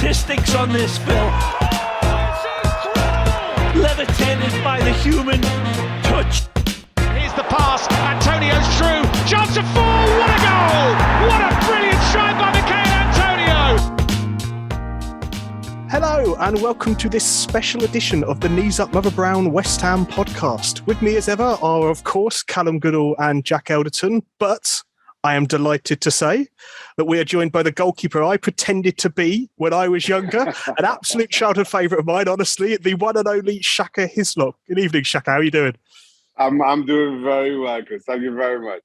statistics on this, Phil. Levitated by the human touch. Here's the pass. Antonio's through. Chance of 4. What a goal! What a brilliant strike by Antonio! Hello and welcome to this special edition of the Knees Up Mother Brown West Ham podcast. With me as ever are, of course, Callum Goodall and Jack Elderton, but I am delighted to say that we are joined by the goalkeeper I pretended to be when I was younger, an absolute childhood favourite of mine, honestly, the one and only Shaka Hislop. Good evening, Shaka. How are you doing? I'm doing very well, Chris. Thank you very much.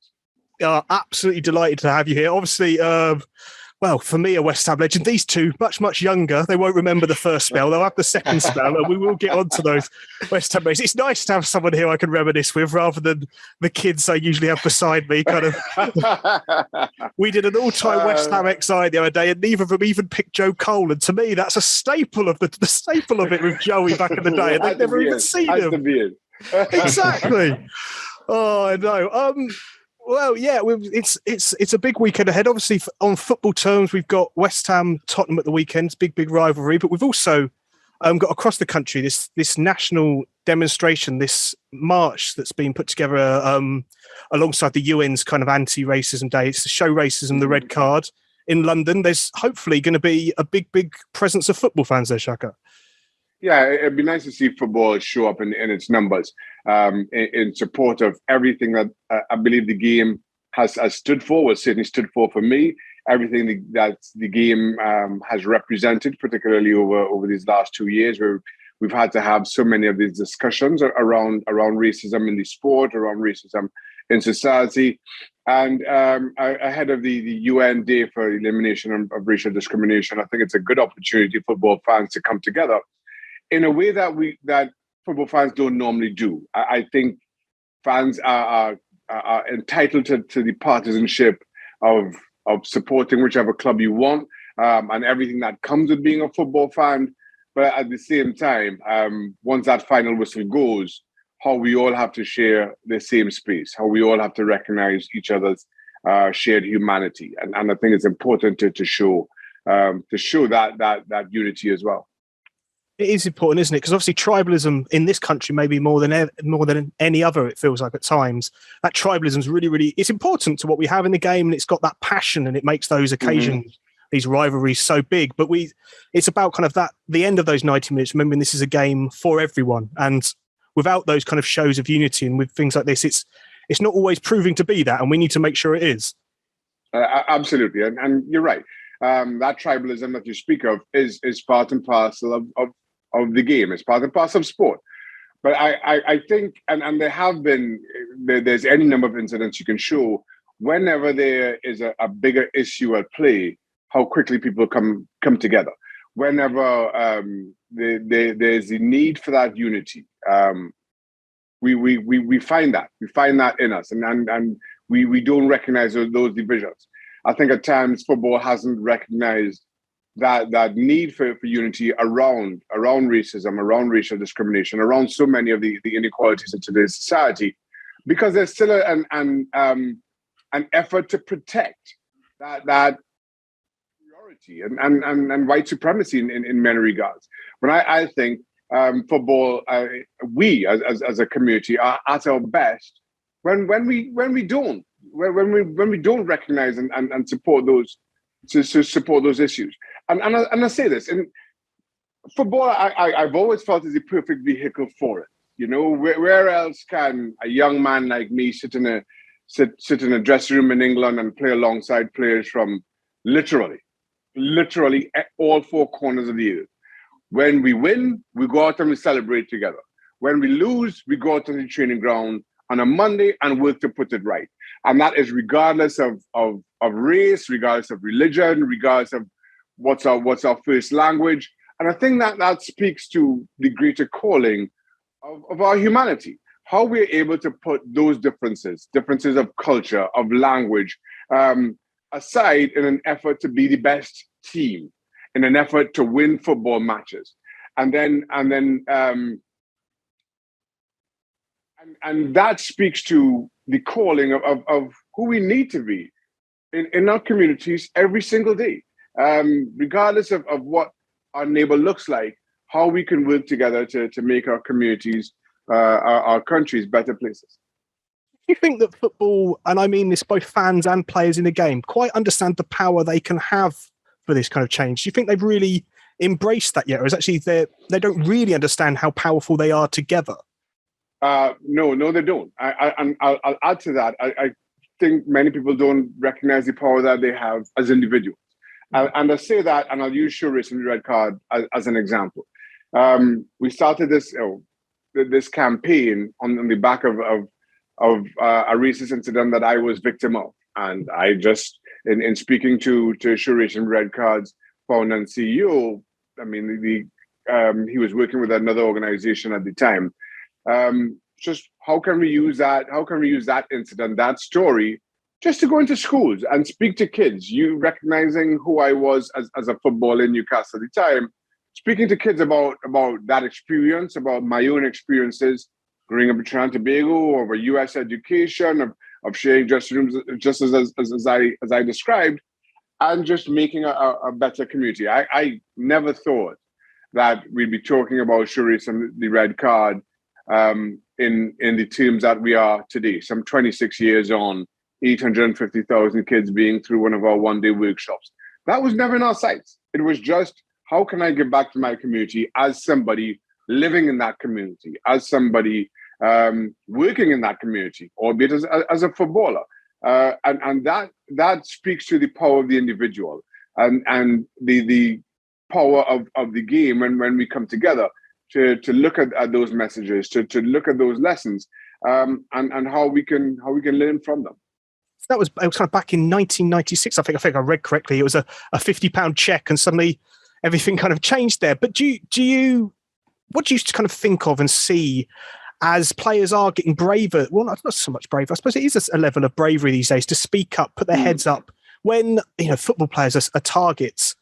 Absolutely delighted to have you here. Obviously, well, for me, a West Ham legend. These two, much younger. They won't remember the first spell. They'll have the second spell, and we will get on to those West Ham days. It's nice to have someone here I can reminisce with rather than the kids I usually have beside me. We did an all-time West Ham XI the other day, and neither of them even picked Joe Cole. And to me, that's a staple of the staple of it with Joey back in the day. And they've never even seen him. Exactly. Oh, I know. Well, yeah, it's a big weekend ahead. Obviously, on football terms, we've got West Ham, Tottenham at the weekend, big rivalry. But we've also got across the country this national demonstration, this march that's been put together alongside the UN's kind of anti-racism day. It's to show racism the red card in London. There's hopefully going to be a big presence of football fans there, Shaka. Yeah, it'd be nice to see football show up in its numbers in support of everything that I believe the game has stood for, well, certainly stood for me, everything that the game has represented, particularly over these last 2 years, where we've had to have so many of these discussions around racism in the sport, around racism in society. And ahead of the UN Day for Elimination of Racial Discrimination, I think it's a good opportunity for football fans to come together in a way that football fans don't normally do. I think fans are entitled to the partisanship of supporting whichever club you want and everything that comes with being a football fan. But at the same time, once that final whistle goes, how we all have to share the same space, how we all have to recognize each other's shared humanity, and I think it's important to show that unity as well. It is important, isn't it? Because obviously tribalism in this country, maybe more than any other, it feels like at times, that tribalism is really, it's important to what we have in the game, and it's got that passion, and it makes those occasions, these rivalries so big. But it's about kind of the end of those 90 minutes, remembering this is a game for everyone. And without those kind of shows of unity and with things like this, it's not always proving to be that, and we need to make sure it is. Absolutely. And you're right. That tribalism that you speak of is part and parcel of the game. It's part and parcel of sport. But I think, and there's any number of incidents you can show whenever there is a bigger issue at play, how quickly people come together. Whenever there's the need for that unity, we find that in us, and we don't recognize those divisions. I think at times football hasn't recognized that need for unity around racism, around racial discrimination, around so many of the inequalities in today's society, because there's still an effort to protect that superiority and white supremacy in many regards. But I think football, we as a community are at our best when we don't recognize and support those issues. And I say this, in football, I've always felt is the perfect vehicle for it. You know, where else can a young man like me sit in a dressing room in England and play alongside players from literally all four corners of the earth? When we win, we go out and we celebrate together. When we lose, we go out to the training ground on a Monday and work to put it right. And that is regardless of race, regardless of religion, regardless of what's our first language. And I think that speaks to the greater calling of our humanity, how we're able to put those differences of culture, of language, aside in an effort to be the best team, in an effort to win football matches. And that speaks to the calling of who we need to be in our communities every single day, regardless of what our neighbor looks like, how we can work together to make our communities, our countries better places. Do you think that football, and I mean this both fans and players in the game, quite understand the power they can have for this kind of change? Do you think they've really embraced that yet, or is actually they don't really understand how powerful they are together? No, they don't. I'll add to that. I think many people don't recognize the power that they have as individuals. And I say that, and I'll use Show Racism the Red Card as an example. We started this campaign on the back of a racist incident that I was victim of. And I just, in speaking to Show Racism Red Card's founder and CEO, I mean, he was working with another organization at the time. Just how can we use that? How can we use that incident, that story, just to go into schools and speak to kids? You recognizing who I was as a footballer in Newcastle at the time, speaking to kids about that experience, about my own experiences growing up in Trinidad and Tobago, of a US education, of sharing dressing rooms, just as I described, and just making a better community. I never thought that we'd be talking about Show Racism the Red Card in the terms that we are today. Some 26 years on, 850,000 kids being through one of our one-day workshops. That was never in our sights. It was just, how can I give back to my community as somebody living in that community, as somebody working in that community, albeit as a footballer. And that speaks to the power of the individual and the power of the game when we come together to look at those messages, to look at those lessons, and how we can learn from them. That was kind of back in 1996. I think I read correctly. It was a £50 check, and suddenly everything kind of changed there. But what do you kind of think of and see as players are getting braver? Well, not so much braver. I suppose it is a level of bravery these days to speak up, put their heads up when football players are targets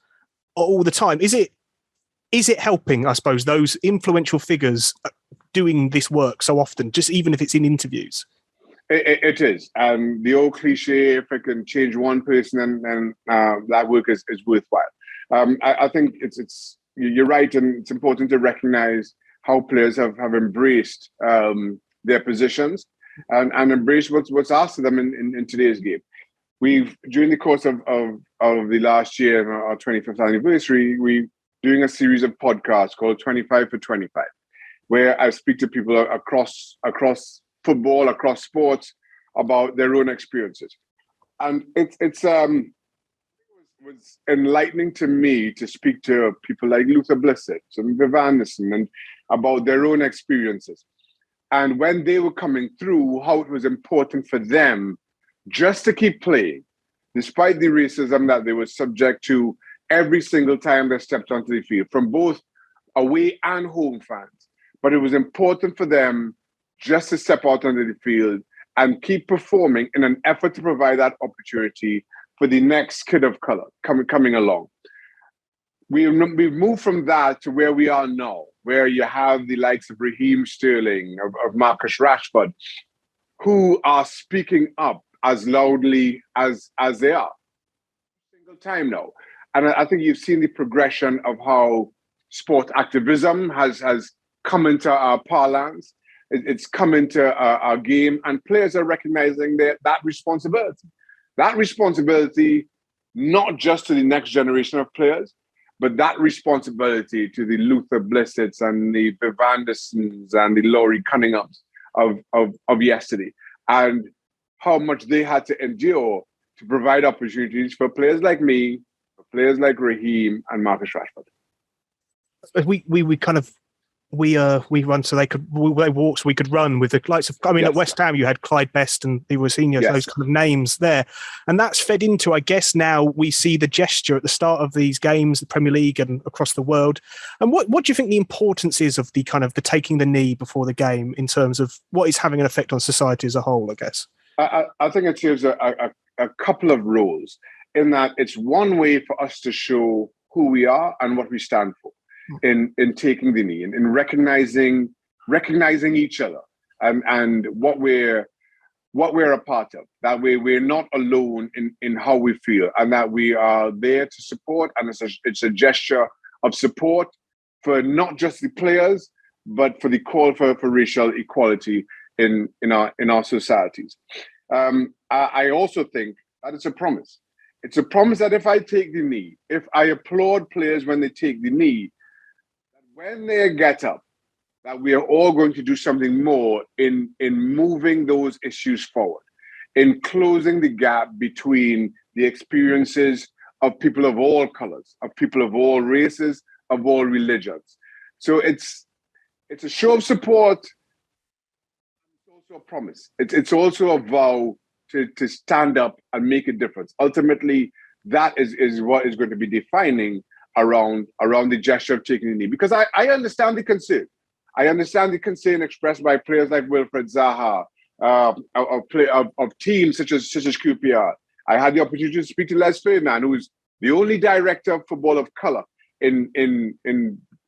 all the time. Is it helping, I suppose, those influential figures doing this work so often, just even if it's in interviews? It is. The old cliche, if I can change one person, then that work is worthwhile. I think you're right, and it's important to recognize how players have embraced their positions and embraced what's asked of them in today's game. We've, during the course of the last year, our 25th anniversary, we're doing a series of podcasts called 25 for 25, where I speak to people across football, across sports, about their own experiences. And it was enlightening to me to speak to people like Luther Blissett and Viv Anderson and about their own experiences. And when they were coming through, how it was important for them just to keep playing, despite the racism that they were subject to every single time they stepped onto the field, from both away and home fans. But it was important for them just to step out onto the field and keep performing in an effort to provide that opportunity for the next kid of color coming along. We've moved from that to where we are now, where you have the likes of Raheem Sterling, of Marcus Rashford, who are speaking up as loudly as they are. Single time now. And I think you've seen the progression of how sport activism has come into our parlance. It's come into our game, and players are recognizing that responsibility. That responsibility, not just to the next generation of players, but that responsibility to the Luther Blissetts and the Viv Andersons and the Laurie Cunninghams of yesterday, and how much they had to endure to provide opportunities for players like me, for players like Raheem and Marcus Rashford. We run so they walk so we could run with the likes of, yes. At West Ham you had Clyde Best and the Seniors, yes. Those kind of names there. And that's fed into, I guess, now we see the gesture at the start of these games, the Premier League and across the world. And what do you think the importance is of the taking the knee before the game in terms of what is having an effect on society as a whole, I guess? I think it serves a couple of roles, in that it's one way for us to show who we are and what we stand for. In taking the knee and in recognizing each other and what we're a part of. That way we're not alone in how we feel, and that we are there to support, and it's a gesture of support for not just the players, but for the call for racial equality in our societies. I also think that it's a promise. It's a promise that if I take the knee, if I applaud players when they take the knee, that when they get up, that we are all going to do something more in moving those issues forward, in closing the gap between the experiences of people of all colors, of people of all races, of all religions. So it's a show of support. It's also a promise. It's also a vow to stand up and make a difference. Ultimately, that is what is going to be defining around the gesture of taking the knee. Because I understand the concern. I understand the concern expressed by players like Wilfred Zaha, of teams such as QPR. I had the opportunity to speak to Les Ferdinand, who is the only director of football of color in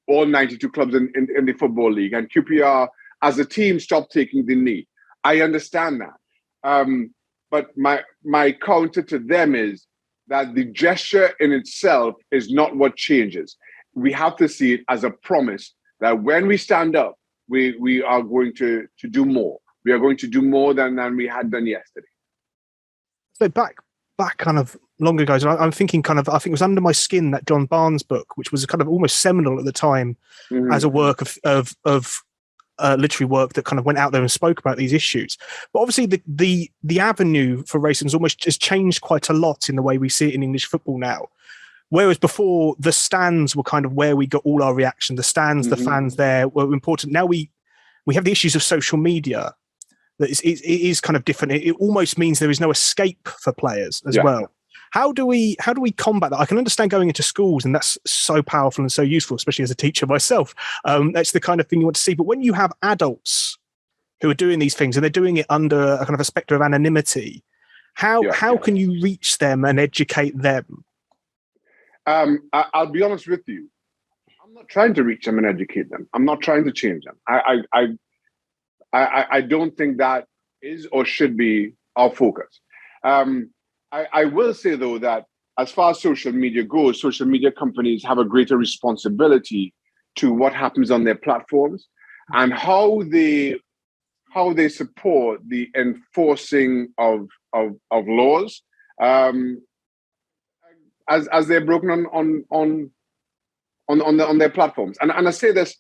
all 92 clubs in the Football League. And QPR, as a team, stopped taking the knee. I understand that. But my counter to them is that the gesture in itself is not what changes. We have to see it as a promise that when we stand up, we are going to do more. We are going to do more than we had done yesterday. So back kind of long ago, so I'm thinking I think it was Under My Skin, that John Barnes book, which was kind of almost seminal at the time as a work of literary work that kind of went out there and spoke about these issues. But obviously the avenue for racism has changed quite a lot in the way we see it in English football now. Whereas before, the stands were kind of where we got all our reaction. The stands, the fans there were important. Now we have the issues of social media. That it is kind of different. It almost means there is no escape for players as well. How do we combat that? I can understand going into schools, and that's so powerful and so useful, especially as a teacher myself. That's the kind of thing you want to see. But when you have adults who are doing these things and they're doing it under a kind of a spectre of anonymity, how can you reach them and educate them? I'll be honest with you. I'm not trying to reach them and educate them. I'm not trying to change them. I don't think that is or should be our focus. I will say, though, that as far as social media goes, social media companies have a greater responsibility to what happens on their platforms and how they support the enforcing of laws as they're broken on their platforms. And I say this,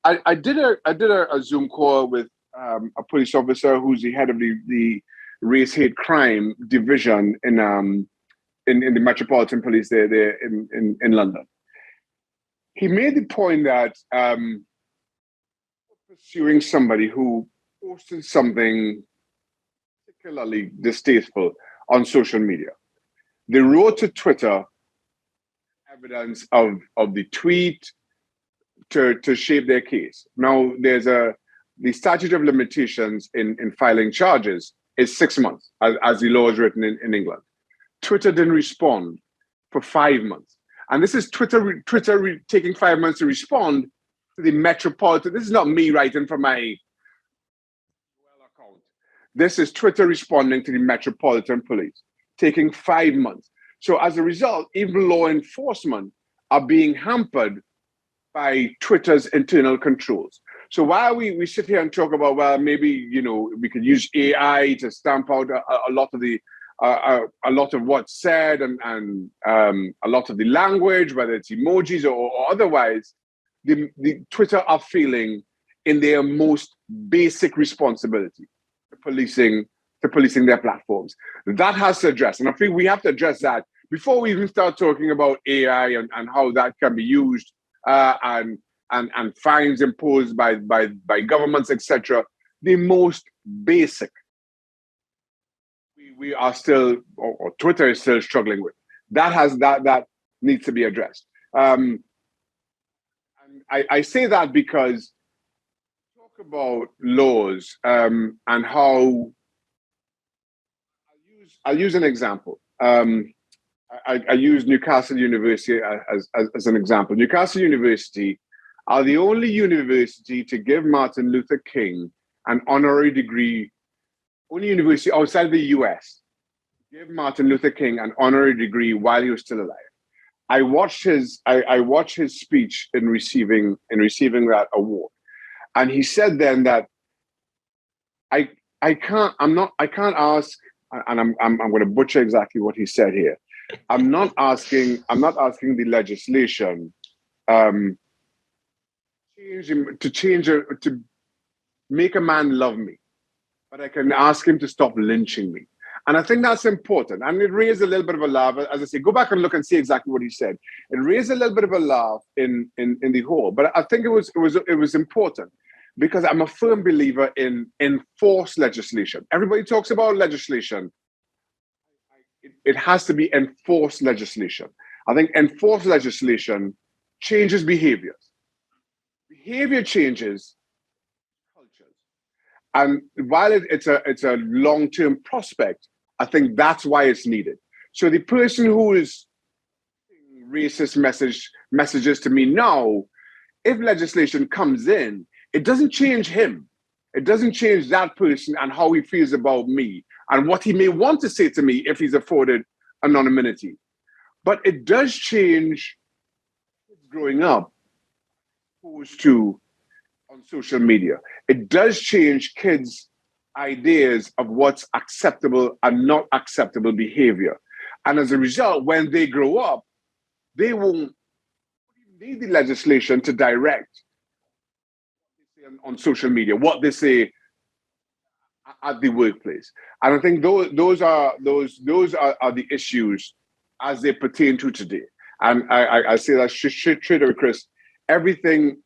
I did a Zoom call with a police officer who's the head of the race hate crime division in the Metropolitan Police there in London. He made the point that pursuing somebody who posted something particularly distasteful on social media. They wrote to Twitter evidence of the tweet to shape their case. Now, there's the statute of limitations in filing charges is 6 months, as the law is written in England. Twitter didn't respond for 5 months. And this is Twitter taking 5 months to respond to the Metropolitan. This is not me writing from my account. This is Twitter responding to the Metropolitan Police, taking 5 months. So as a result, even law enforcement are being hampered by Twitter's internal controls. So while we sit here and talk about, well, maybe, we could use AI to stamp out a lot of the a lot of what's said and a lot of the language, whether it's emojis or otherwise, the Twitter are feeling in their most basic responsibility to policing their platforms. That has to address, and I think we have to address that before we even start talking about AI and how that can be used and fines imposed by governments, etc. The most basic we are still, or Twitter is still struggling with. That needs to be addressed. And I say that because talk about laws and how I'll use an example. I use Newcastle University as an example. Newcastle University are the only university to give Martin Luther King an honorary degree, only university outside the US, give Martin Luther King an honorary degree while he was still alive. I watched his speech in receiving that award, and he said then that I can't ask, and I'm going to butcher exactly what he said here. I'm not asking the legislation to make a man love me, but I can ask him to stop lynching me. And I think that's important. And it raised a little bit of a laugh. As I say, go back and look and see exactly what he said. It raised a little bit of a laugh in the whole. But I think it was important, because I'm a firm believer in enforced legislation. Everybody talks about legislation. It has to be enforced legislation. I think enforced legislation changes behaviors. Behavior changes cultures. And while it's a long-term prospect, I think that's why it's needed. So the person who is racist messages to me now, if legislation comes in, it doesn't change him. It doesn't change that person and how he feels about me and what he may want to say to me if he's afforded anonymity. But it does change growing up exposed to on social media. It does change kids' ideas of what's acceptable and not acceptable behavior. And as a result, when they grow up, they won't need the legislation to direct on social media, what they say at the workplace. And I think those are the issues as they pertain to today. And I say that straight away, Chris, everything,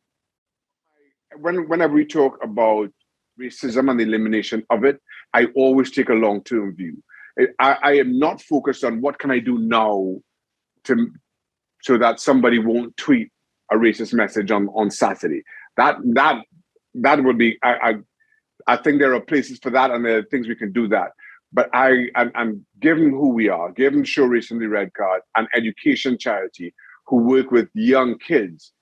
whenever we talk about racism and the elimination of it, I always take a long-term view. I am not focused on what can I do now so that somebody won't tweet a racist message on Saturday. That would be, I think there are places for that and there are things we can do that. But I'm given who we are, given Show Racism the Red Card, an education charity who work with young kids,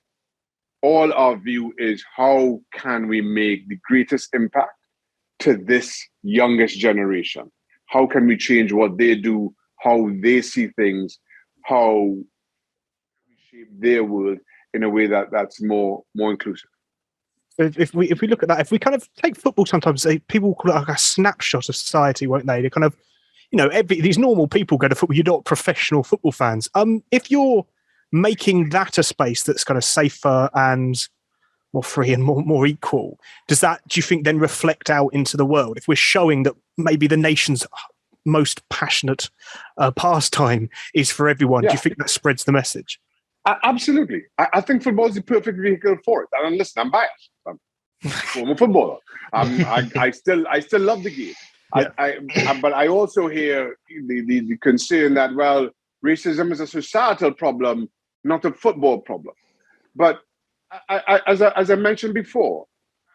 all our view is how can we make the greatest impact to this youngest generation? How can we change what they do, how they see things, how we shape their world in a way that's more inclusive? If we look at that, if we kind of take football, sometimes people call it like a snapshot of society, won't they? They kind of, these normal people go to football. You're not professional football fans. If you're making that a space that's kind of safer and more free and more equal, do you think then reflect out into the world? If we're showing that maybe the nation's most passionate pastime is for everyone, do you think that spreads the message? Absolutely. I think football is the perfect vehicle for it. And listen, I'm biased. I'm a former footballer. I still love the game. Yeah. But I also hear the concern that, well, racism is a societal problem, not a football problem. But as I mentioned before,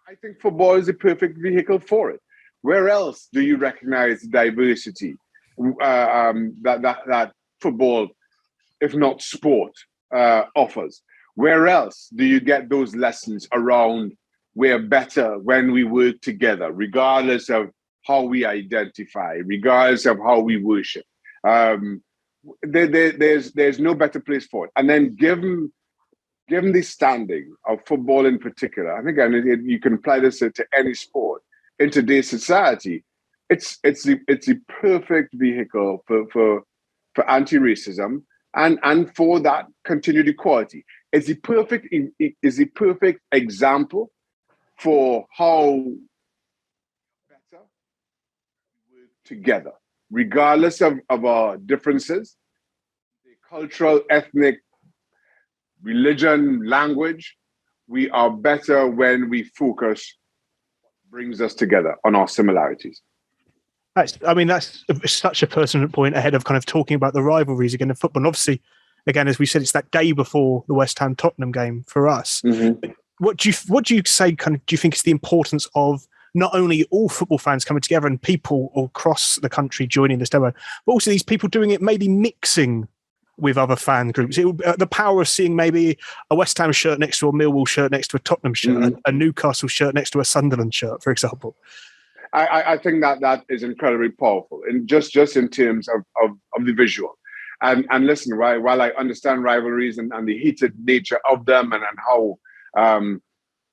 I think football is the perfect vehicle for it. Where else do you recognize diversity that football, if not sport, offers? Where else do you get those lessons around we're better when we work together, regardless of how we identify, regardless of how we worship? There's no better place for it. And then given the standing of football in particular, I think you can apply this to any sport in today's society. It's the perfect vehicle for anti-racism and for that continued equality. It's the perfect example for how better we work together, regardless of our differences, the cultural, ethnic, religion, language. We are better when we focus what brings us together on our similarities. That's such a pertinent point ahead of kind of talking about the rivalries again in football. And obviously, again, as we said, it's that day before the West Ham Tottenham game for us. Mm-hmm. What do you say? Do you think is the importance of not only all football fans coming together and people across the country joining this demo, but also these people doing it, maybe mixing with other fan groups? The power of seeing maybe a West Ham shirt next to a Millwall shirt next to a Tottenham shirt, mm-hmm. a Newcastle shirt next to a Sunderland shirt, for example. I think that is incredibly powerful, and just in terms of the visual. And listen, right, while I understand rivalries and the heated nature of them and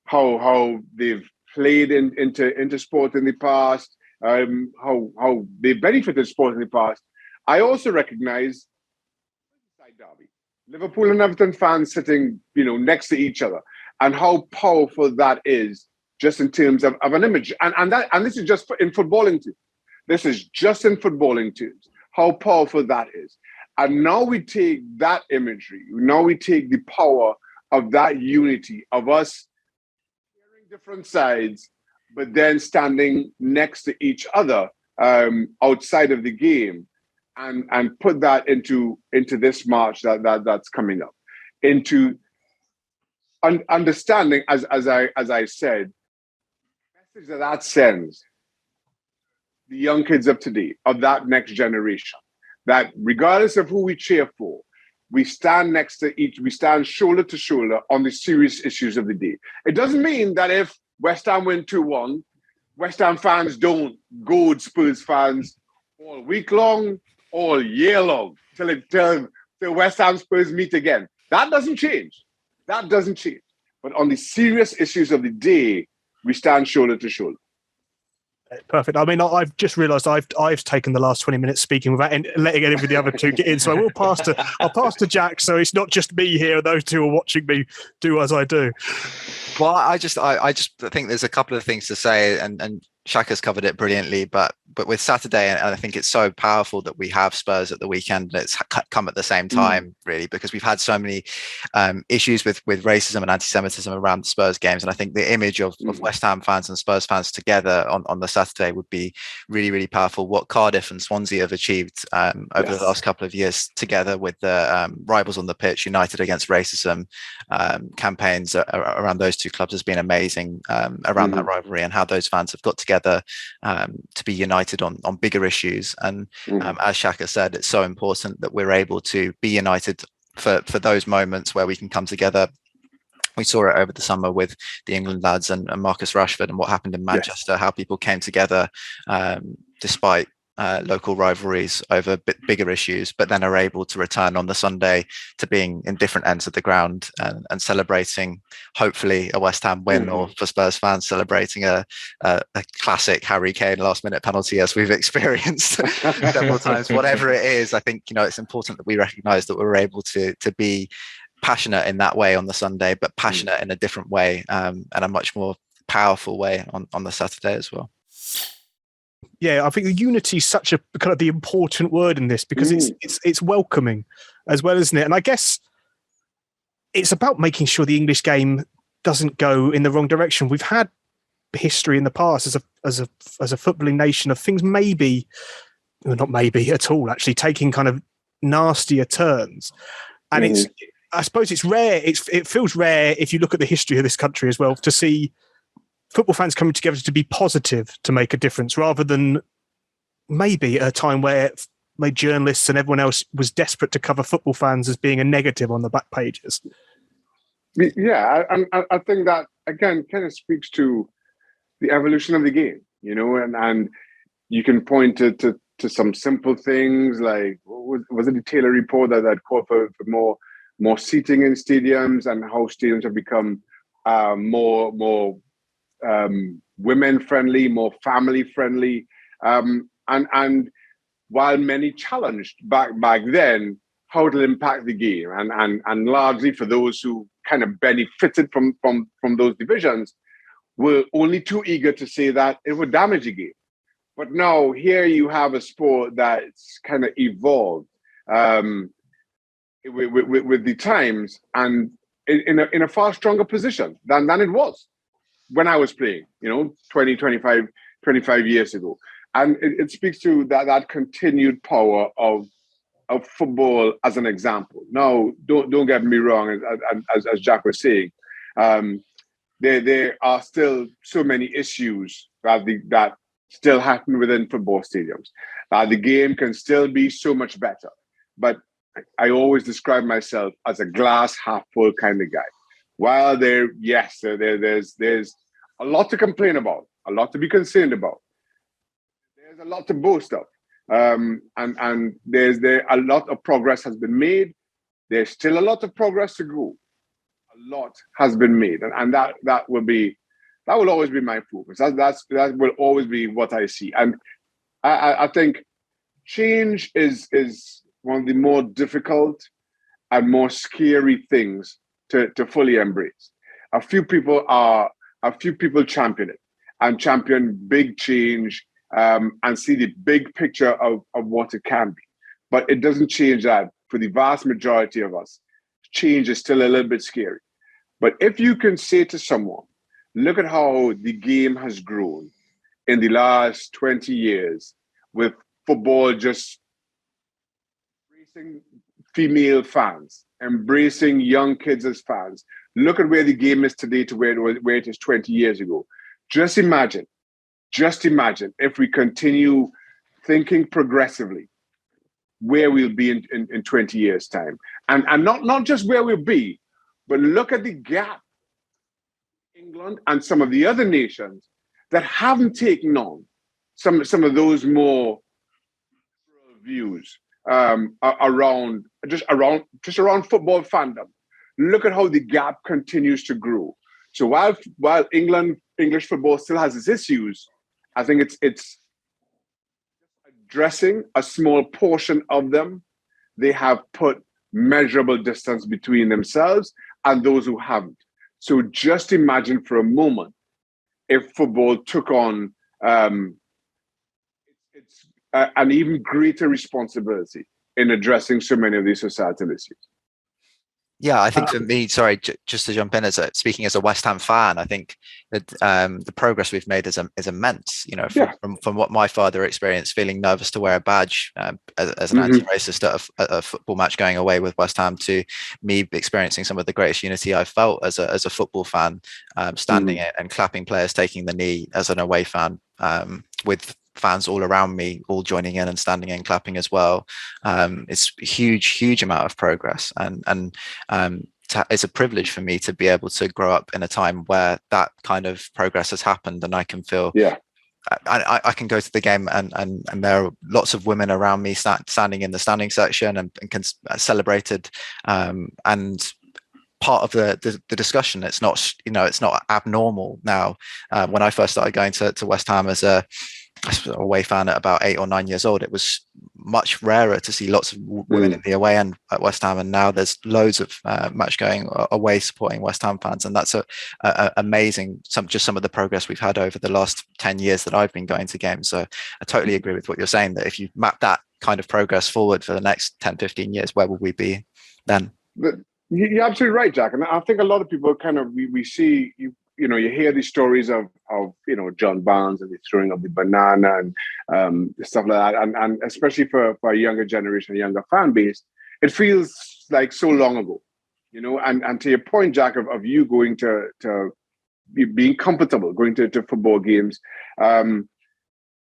how they've played into sport in the past, how they benefited sport in the past, I also recognize derby, Liverpool and Everton fans sitting, next to each other, and how powerful that is just in terms of an image. And this is just in footballing terms. This is just in footballing terms, how powerful that is. And now we take that imagery, now we take the power of that unity of us hearing different sides, but then standing next to each other outside of the game, and put that into this march that's coming up, into understanding, as I said, the message that sends the young kids of today, of that next generation, that regardless of who we cheer for, we stand next to each, we stand shoulder to shoulder on the serious issues of the day. It doesn't mean that if West Ham win 2-1, West Ham fans don't goad Spurs fans all week long, all year long, till West Ham Spurs meet again. That doesn't change. That doesn't change. But on the serious issues of the day, we stand shoulder to shoulder. Perfect. I mean, I've just realised I've taken the last 20 minutes speaking without letting any of the other two get in. So I'll pass to Jack. So it's not just me here; those two are watching me do as I do. Well, I just think there's a couple of things to say, and Shaka's covered it brilliantly. But with Saturday, and I think it's so powerful that we have Spurs at the weekend. It's come at the same time, really, because we've had so many issues with racism and anti-Semitism around the Spurs games. And I think the image of West Ham fans and Spurs fans together on the Saturday would be really, really powerful. What Cardiff and Swansea have achieved over the last couple of years together with the rivals on the pitch, United Against Racism campaigns around those two clubs has been amazing around that rivalry, and how those fans have got together to be united on bigger issues. And as Shaka said, it's so important that we're able to be united for those moments where we can come together. We saw it over the summer with the England lads and Marcus Rashford, and what happened in Manchester, how people came together despite local rivalries over bigger issues, but then are able to return on the Sunday to being in different ends of the ground and celebrating, hopefully, a West Ham win, or for Spurs fans celebrating a classic Harry Kane last minute penalty, as we've experienced several times. Whatever it is, I think it's important that we recognise that we're able to be passionate in that way on the Sunday, but passionate in a different way and a much more powerful way on the Saturday as well. Yeah, I think the unity is such a kind of the important word in this, because it's welcoming as well, isn't it? And I guess it's about making sure the English game doesn't go in the wrong direction. We've had history in the past as a footballing nation of things not maybe at all, actually taking kind of nastier turns. And I suppose it's rare. It feels rare if you look at the history of this country as well, to see football fans coming together to be positive, to make a difference, rather than maybe at a time where journalists and everyone else was desperate to cover football fans as being a negative on the back pages. Yeah, I think that, again, kind of speaks to the evolution of the game, and you can point to some simple things like, was it the Taylor report that called for more seating in stadiums, and how stadiums have become more women friendly, more family friendly, and while many challenged back then how it'll impact the game, and largely for those who kind of benefited from those divisions, were only too eager to say that it would damage the game. But now here you have a sport that's kind of evolved with the times, and in a far stronger position than it was when I was playing, 25 years ago. And it speaks to that continued power of football as an example. Now, don't get me wrong, as Jack was saying, there are still so many issues that still happen within football stadiums. The game can still be so much better. But I always describe myself as a glass half full kind of guy. While there's a lot to complain about, a lot to be concerned about, there's a lot to boast of. And there's a lot of progress has been made. There's still a lot of progress to go. A lot has been made, and that will always be my focus. That will always be what I see. And I think change is one of the more difficult and more scary things to fully embrace. A few people champion it and champion big change and see the big picture of what it can be. But it doesn't change that for the vast majority of us. Change is still a little bit scary. But if you can say to someone, look at how the game has grown in the last 20 years with football just embracing female fans, embracing young kids as fans. Look at where the game is today to where it is 20 years ago. Just imagine if we continue thinking progressively, where we'll be in 20 years' time. And not just where we'll be, but look at the gap England and some of the other nations that haven't taken on some of those more views around football fandom. Look at how the gap continues to grow. So while English football still has its issues, I think it's addressing a small portion of them. They have put measurable distance between themselves and those who haven't. So just imagine for a moment if football took on an even greater responsibility in addressing so many of these societal issues. Yeah, I think for me, sorry, just to jump in, speaking as a West Ham fan, I think that the progress we've made is immense. You know, from what my father experienced, feeling nervous to wear a badge as an anti-racist at a football match going away with West Ham, to me experiencing some of the greatest unity I've felt as a football fan, standing and clapping players taking the knee as an away fan, with fans all around me all joining in and standing and clapping as well. It's a huge amount of progress, and it's a privilege for me to be able to grow up in a time where that kind of progress has happened, and I can feel I can go to the game and there are lots of women around me standing in the standing section and celebrated, and part of the discussion. It's not abnormal now. When I first started going to West Ham as a away fan at about 8 or 9 years old, it was much rarer to see lots of women in the away end at West Ham, and now there's loads of match going away supporting West Ham fans, and that's amazing. Some of the progress we've had over the last 10 years that I've been going to games. So I totally agree with what you're saying, that if you map that kind of progress forward for the next 10-15 years, where will we be then? You're absolutely right, Jack. And I think a lot of people we see you hear these stories of John Barnes and the throwing of the banana and stuff like that, and especially for a younger generation, a younger fan base, it feels like so long ago, and to your point, Jack, of you going to being comfortable going to football games.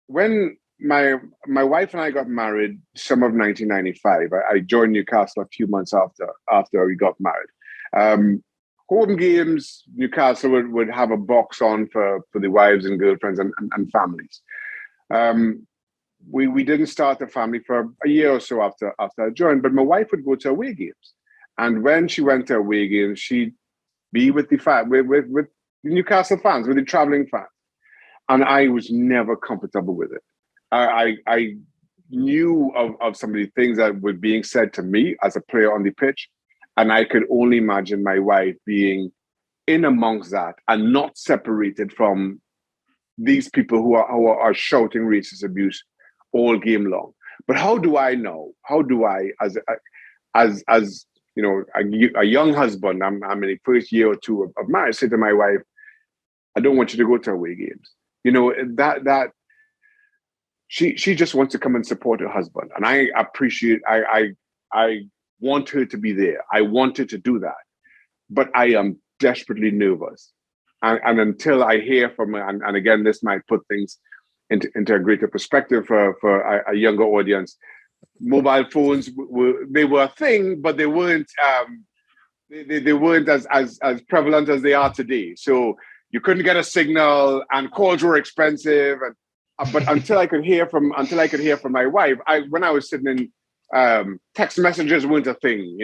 When my wife and I got married, summer of 1995, I joined Newcastle a few months after we got married. Home games, Newcastle would have a box on for the wives and girlfriends and families. We didn't start a family for a year or so after I joined, but my wife would go to away games. And when she went to away games, she'd be with the Newcastle fans, with the traveling fans. And I was never comfortable with it. I knew of some of the things that were being said to me as a player on the pitch. And I could only imagine my wife being in amongst that and not separated from these people who are shouting racist abuse all game long. But how do I know? How do I, as a young husband, I'm in the first year or two of marriage, say to my wife, I don't want you to go to away games. That she just wants to come and support her husband. And I appreciate, I want her to be there. I wanted to do that. But I am desperately nervous. And until I hear from her, and again, this might put things into a greater perspective for a younger audience, mobile phones were a thing, but they weren't they weren't as prevalent as they are today. So you couldn't get a signal, and calls were expensive, and But until I could hear from my wife, when I was sitting in text messages weren't a thing.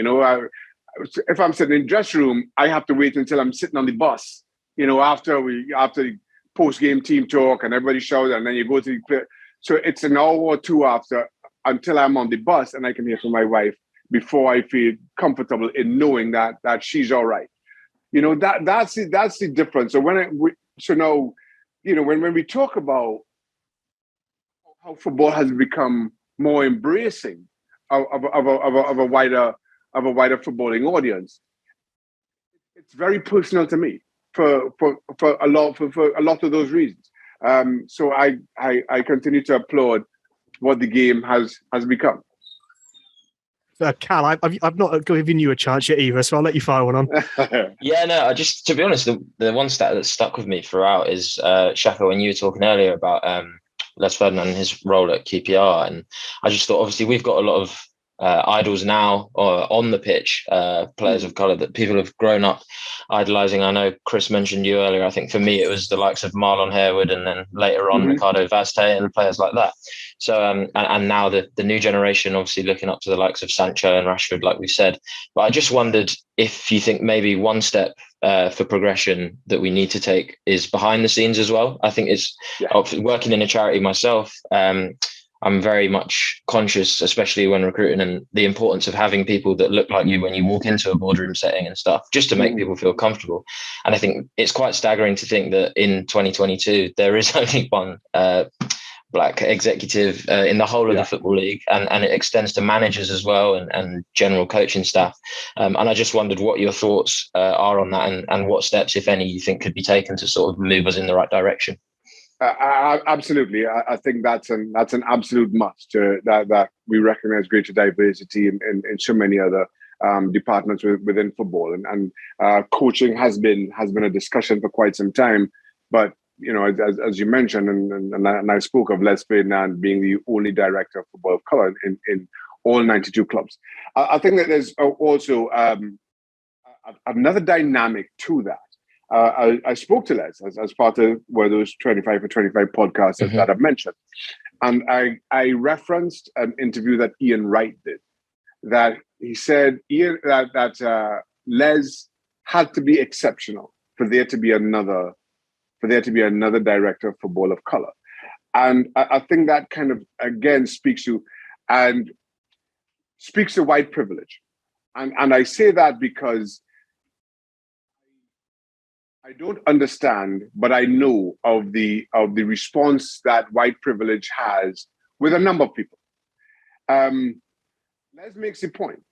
If I'm sitting in the dressing room, I have to wait until I'm sitting on the bus. After the post game team talk and everybody shouts, and then you go to the. So it's an hour or two after until I'm on the bus and I can hear from my wife before I feel comfortable in knowing that she's all right. That's the difference. So when we talk about how football has become more embracing of a wider footballing audience, it's very personal to me for a lot of those reasons. So I continue to applaud what the game has become. Cal, I've not given you a chance yet either, so I'll let you fire one on. Yeah, no, to be honest, the one stat that stuck with me throughout is Shaka, when you were talking earlier about Les Ferdinand and his role at QPR, and I just thought, obviously, we've got a lot of idols now on the pitch, players of colour that people have grown up idolising. I know Chris mentioned you earlier. I think for me it was the likes of Marlon Harewood, and then later on Ricardo Vazte and players like that. So and now the new generation obviously looking up to the likes of Sancho and Rashford, like we said. But I just wondered if you think maybe one step for progression that we need to take is behind the scenes as well. I think it's working in a charity myself. I'm very much conscious, especially when recruiting, and the importance of having people that look like you when you walk into a boardroom setting and stuff, just to make people feel comfortable. And I think it's quite staggering to think that in 2022, there is only one black executive in the whole of the Football League, and it extends to managers as well, and general coaching staff. And I just wondered what your thoughts are on that, and what steps, if any, you think could be taken to sort of move us in the right direction. Absolutely, I think that's an absolute must. That we recognise greater diversity in so many other departments within football, and coaching has been a discussion for quite some time. But as you mentioned, and I spoke of Les Ferdinand being the only director of football of colour in all 92 clubs. I think that there's also another dynamic to that. I spoke to Les as part of one of those 25 for 25 podcasts that I've mentioned. And I referenced an interview that Ian Wright did, that he said that Les had to be exceptional for there to be another director of football of color. And I think that kind of, again, speaks to white privilege. And I say that because I don't understand, but I know of the response that white privilege has with a number of people. Les makes the point,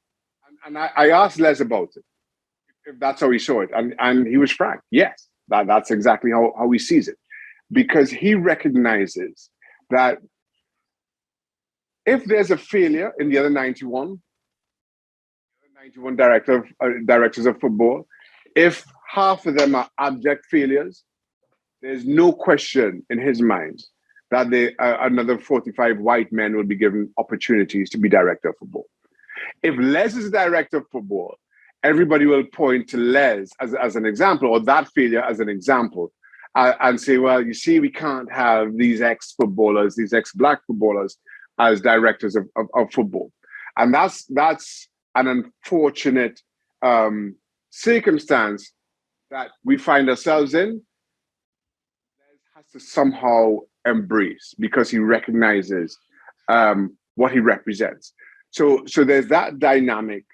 and I asked Les about it, if that's how he saw it, and he was frank. Yes, that's exactly how he sees it, because he recognizes that if there's a failure in the other 91 directors of football, if half of them are abject failures, there's no question in his mind that another 45 white men will be given opportunities to be director of football. If Les is director of football, everybody will point to Les as an example, or that failure as an example, and say, well, you see, we can't have these ex-footballers, these ex-black footballers as directors of football. And that's an unfortunate circumstance that we find ourselves in. Les has to somehow embrace, because he recognizes what he represents. So there's that dynamic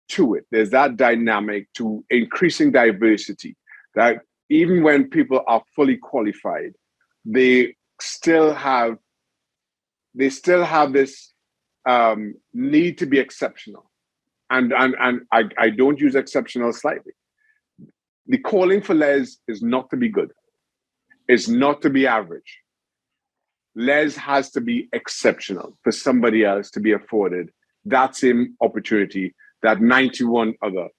to it. There's that dynamic to increasing diversity, that even when people are fully qualified, they still have this need to be exceptional. And I don't use exceptional slightly. The calling for Les is not to be good. It's not to be average. Les has to be exceptional for somebody else to be afforded that same opportunity that 91 other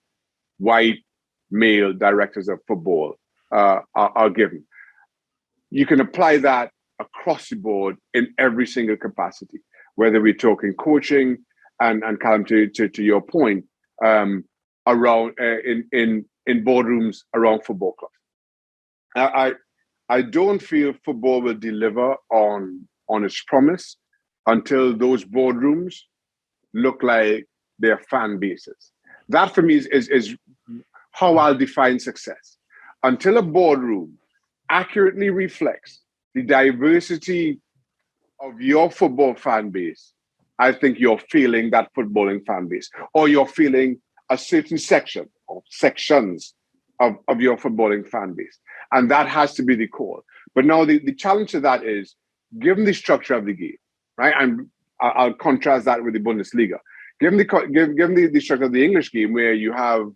white male directors of football are given. You can apply that across the board in every single capacity, whether we're talking coaching and Callum, to your point, around in boardrooms around football clubs. I don't feel football will deliver on its promise until those boardrooms look like their fan bases. That for me is how I'll define success. Until a boardroom accurately reflects the diversity of your football fan base, I think you're feeling that footballing fan base, or you're feeling a certain section or sections of your footballing fan base. And that has to be the core. But now the challenge to that is, given the structure of the game, right? And I'll contrast that with the Bundesliga. Given the structure of the English game, where you have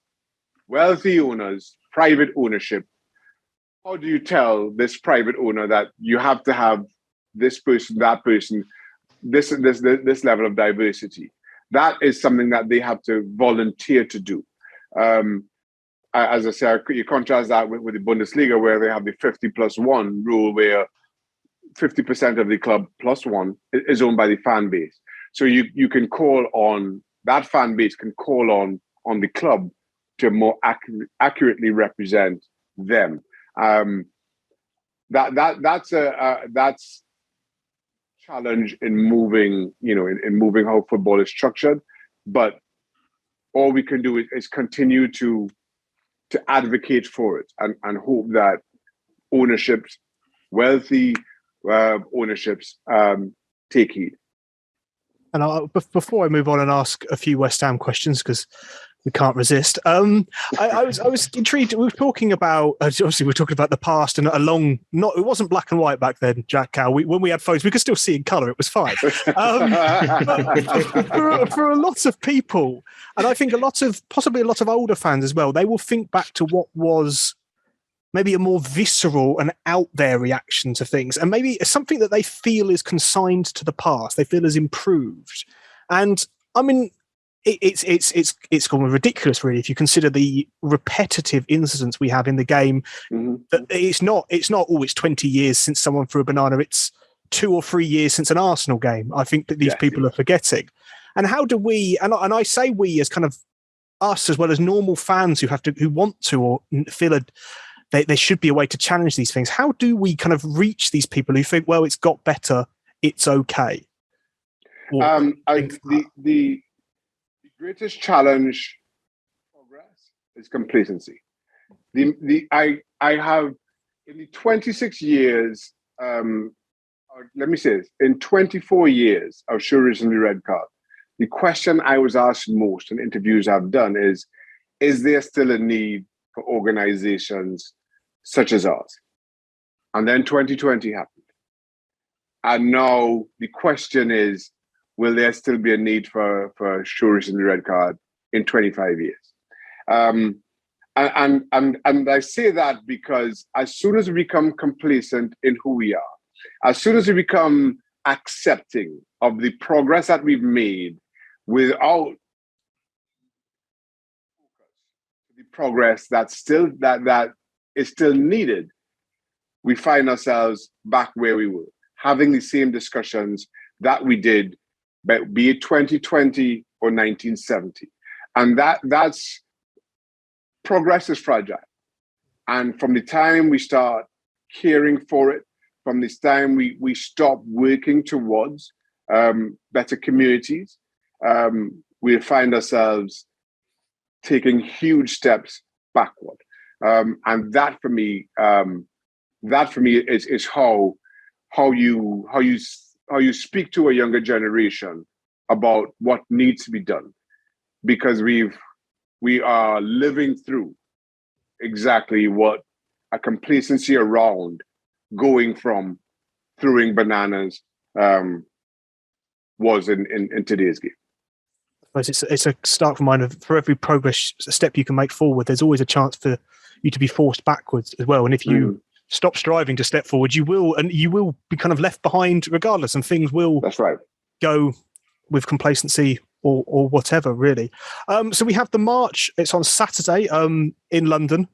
wealthy owners, private ownership, how do you tell this private owner that you have to have this person, that person, this level of diversity? That is something that they have to volunteer to do. As I say, you contrast that with the Bundesliga, where they have the 50+1 rule, where 50% of the club plus one is owned by the fan base. So you can call on, that fan base can call on the club to more accurately represent them. That's challenge in moving, in moving how football is structured. But all we can do is continue to advocate for it and hope that ownerships, wealthy ownerships, take heed. And before I move on and ask a few West Ham questions, because we can't resist, I was intrigued. We were talking about, obviously we're talking about the past, and it wasn't black and white back then, Jack Cow. When we had phones, we could still see in colour. It was fine. But for a lot of people, and I think possibly a lot of older fans as well, they will think back to what was maybe a more visceral and out there reaction to things, and maybe something that they feel is consigned to the past, they feel is improved. And I mean, it's gone ridiculous, really, if you consider the repetitive incidents we have in the game. Mm-hmm. That it's not it's 20 years since someone threw a banana, it's 2 or 3 years since an Arsenal game. I think that these people are forgetting. And how do we, and I say we as kind of us, as well as normal fans who want to, or feel there should be a way to challenge these things. How do we kind of reach these people who think, well, it's got better, it's okay? The greatest challenge progress is complacency. I have, in the 26 years, let me say this, in 24 years of Shuri's and the Red Card, the question I was asked most in interviews I've done is there still a need for organizations such as ours? And then 2020 happened. And now the question is, will there still be a need for Shuri's and the Red Card in 25 years? And I say that because as soon as we become complacent in who we are, as soon as we become accepting of the progress that we've made without the progress that is still needed, we find ourselves back where we were, having the same discussions that we did, be it 2020 or 1970. And that's progress is fragile. And from the time we start caring for it, from this time we stop working towards better communities, we find ourselves taking huge steps backward. And that for me is how you speak to a younger generation about what needs to be done, because we are living through exactly what a complacency around going from throwing bananas was in today's game. I suppose it's a stark reminder, for every progress step you can make forward, there's always a chance for you to be forced backwards as well. And if you stop striving to step forward, you will be kind of left behind regardless, and things will go with complacency or whatever, really. So we have the march. It's on Saturday in London.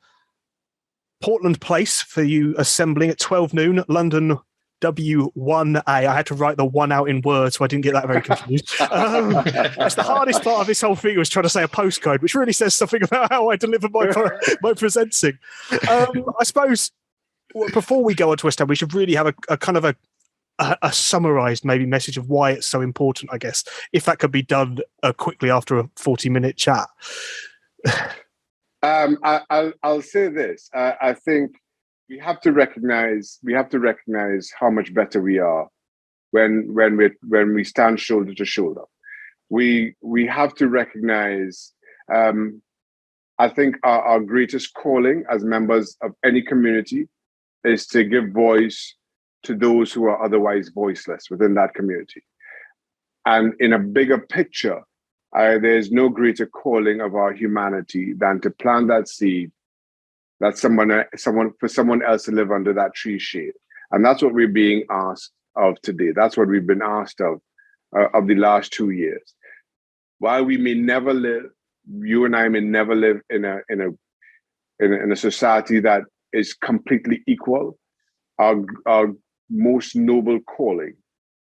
Portland Place for you assembling at 12 noon, London W1A. I had to write the one out in words, so I didn't get that very confused. That's the hardest part of this whole thing, was trying to say a postcode, which really says something about how I deliver my presenting. I suppose before we go on to West Ham, we should really have a kind of a summarised maybe message of why it's so important, I guess, if that could be done quickly after a 40-minute chat. I'll say this. I think we have to recognize how much better we are when we stand shoulder to shoulder. We have to recognize. I think our greatest calling as members of any community is to give voice to those who are otherwise voiceless within that community. And in a bigger picture, there's no greater calling of our humanity than to plant that seed that someone else to live under that tree shade. And that's what we're being asked of today. That's what we've been asked of the last 2 years. While we may never live, you and I may never live in a society that is completely equal, our most noble calling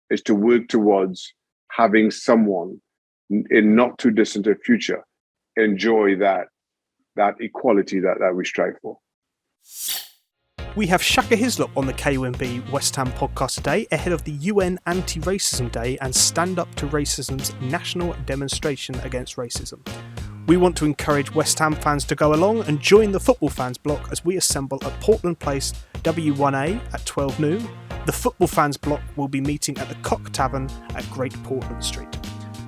is to work towards having someone in not too distant a future enjoy that equality that we strive for. We have Shaka Hislop on the KUMB West Ham podcast today, ahead of the UN Antiracism Day and Stand Up to Racism's national demonstration against racism. We want to encourage West Ham fans to go along and join the football fans block as we assemble at Portland Place W1A at 12 noon. The football fans block will be meeting at the Cock Tavern at Great Portland Street.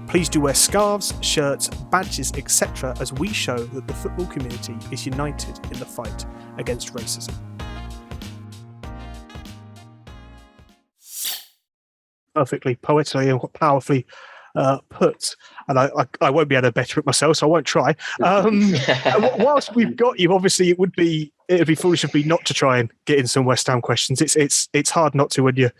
Please do wear scarves, shirts, badges, etc. as we show that the football community is united in the fight against racism. Perfectly poetically and powerfully put, and I won't be able to better it myself, so I won't try. Whilst we've got you, obviously it would be foolish of me not to try and get in some West Ham questions. It's hard not to when you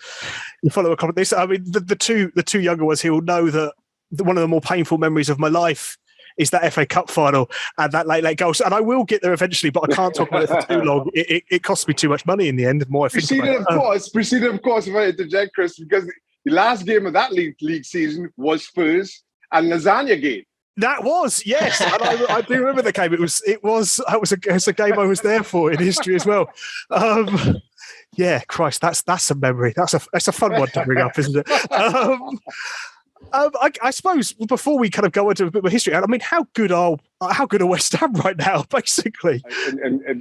follow a comment. This, I mean, the two younger ones here will know that one of the more painful memories of my life is that FA Cup final and that late goal. And I will get there eventually, but I can't talk about it for too long. It costs me too much money in the end. The more I think about it. Preceded, of course, if I interject, Chris, because the last game of that league season was Spurs and Lasagna game. That was, yes. And I do remember the game. It was a game I was there for in history as well. Yeah, Christ, that's a memory. That's a fun one to bring up, isn't it? I suppose before we kind of go into a bit of history, I mean, how good are West Ham right now, basically?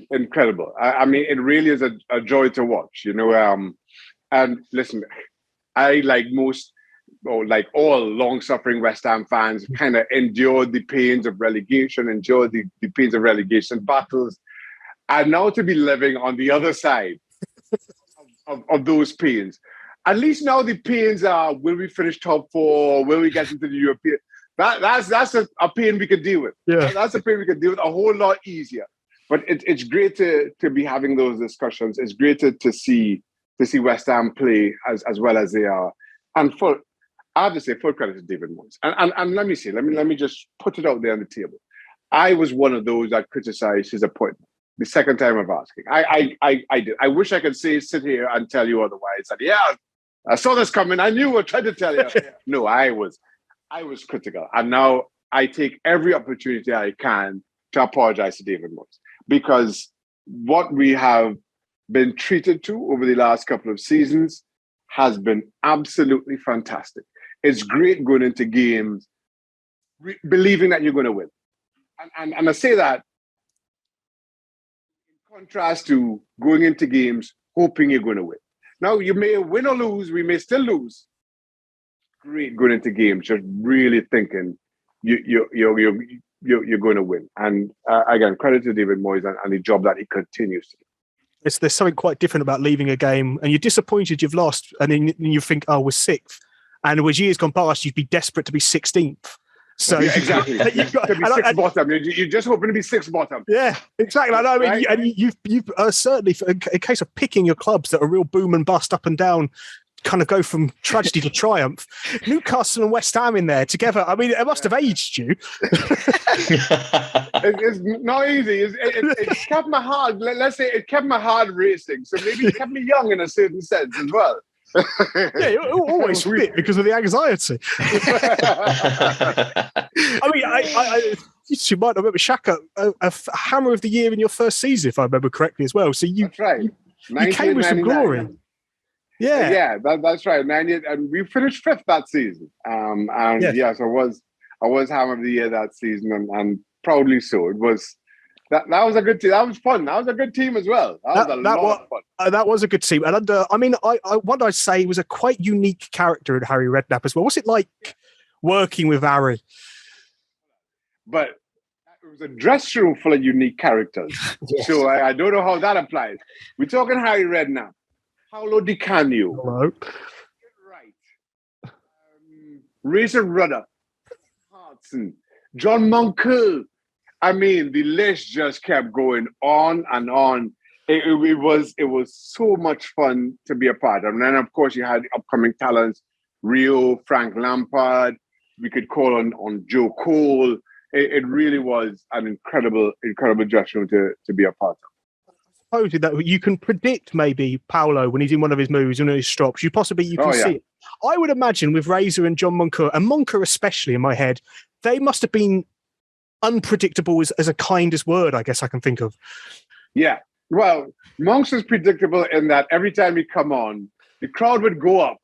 Incredible. I mean, it really is a joy to watch, you know. And listen, I, like all long-suffering West Ham fans, kind of endured the pains of relegation, endured the pains of relegation battles, and now to be living on the other side of those pains. At least now the pains are, will we finish top four? Will we get into the European? That's a pain we can deal with. Yeah. That's a pain we can deal with a whole lot easier. But it's great to be having those discussions. It's great to see West Ham play as well as they are. And I have to say, full credit to David Moyes. And let me see, let me just put it out there on the table. I was one of those that criticized his appointment. The second time of asking, I did. I wish I could sit here and tell you otherwise. That I saw this coming. I knew. I tried to tell you. No, I was critical, and now I take every opportunity I can to apologize to David Moyes, because what we have been treated to over the last couple of seasons has been absolutely fantastic. It's great going into games believing that you're going to win, and I say that in contrast to going into games hoping you're going to win. Now, you may win or lose, we may still lose. Great going into games, just really thinking you're going to win. And again, credit to David Moyes and the job that he continues to do. There's something quite different about leaving a game and you're disappointed you've lost, and then you think, oh, we're sixth. And as years gone past, you'd be desperate to be 16th. So yeah, exactly. You've got to be sixth bottom. You're just hoping to be sixth bottom. Yeah, exactly. I know. Right? And you've certainly, in case of picking your clubs that are real boom and bust up and down, kind of go from tragedy to triumph. Newcastle and West Ham in there together. I mean, it must have aged you. It's not easy. It kept my heart. Let's say it kept my heart racing. So maybe it kept me young in a certain sense as well. Yeah, you're always fit because of the anxiety. I mean, you might remember Shaka, a Hammer of the Year in your first season, if I remember correctly, as well. So That's right. You came with some glory. Yeah, that's right. 98, and we finished 5th that season. Yes, I was Ham of the Year that season, and proudly so. It was that was a good team. That was fun. That was a good team as well. That was a lot of fun. That was a good team. And what I'd say was a quite unique character in Harry Redknapp as well. What's it like working with Harry? But it was a dress room full of unique characters. Yes. So I don't know how that applies. We're talking Harry Redknapp, Paolo Di Canio. Hello. Right. Razor Rudder, Hartson, John Moncur. I mean, the list just kept going on and on. It was so much fun to be a part of. And then, of course, you had upcoming talents, Rio, Frank Lampard. We could call on Joe Cole. It really was an incredible dressing room to be a part of. I suppose that you can predict maybe Paolo when he's in one of his moves, one of his stops. You can see it. I would imagine with Razor and John Moncur, and Moncur especially in my head, they must have been unpredictable as a kindest word, I guess I can think of. Yeah. Well, Monks was predictable in that every time he'd come on, the crowd would go up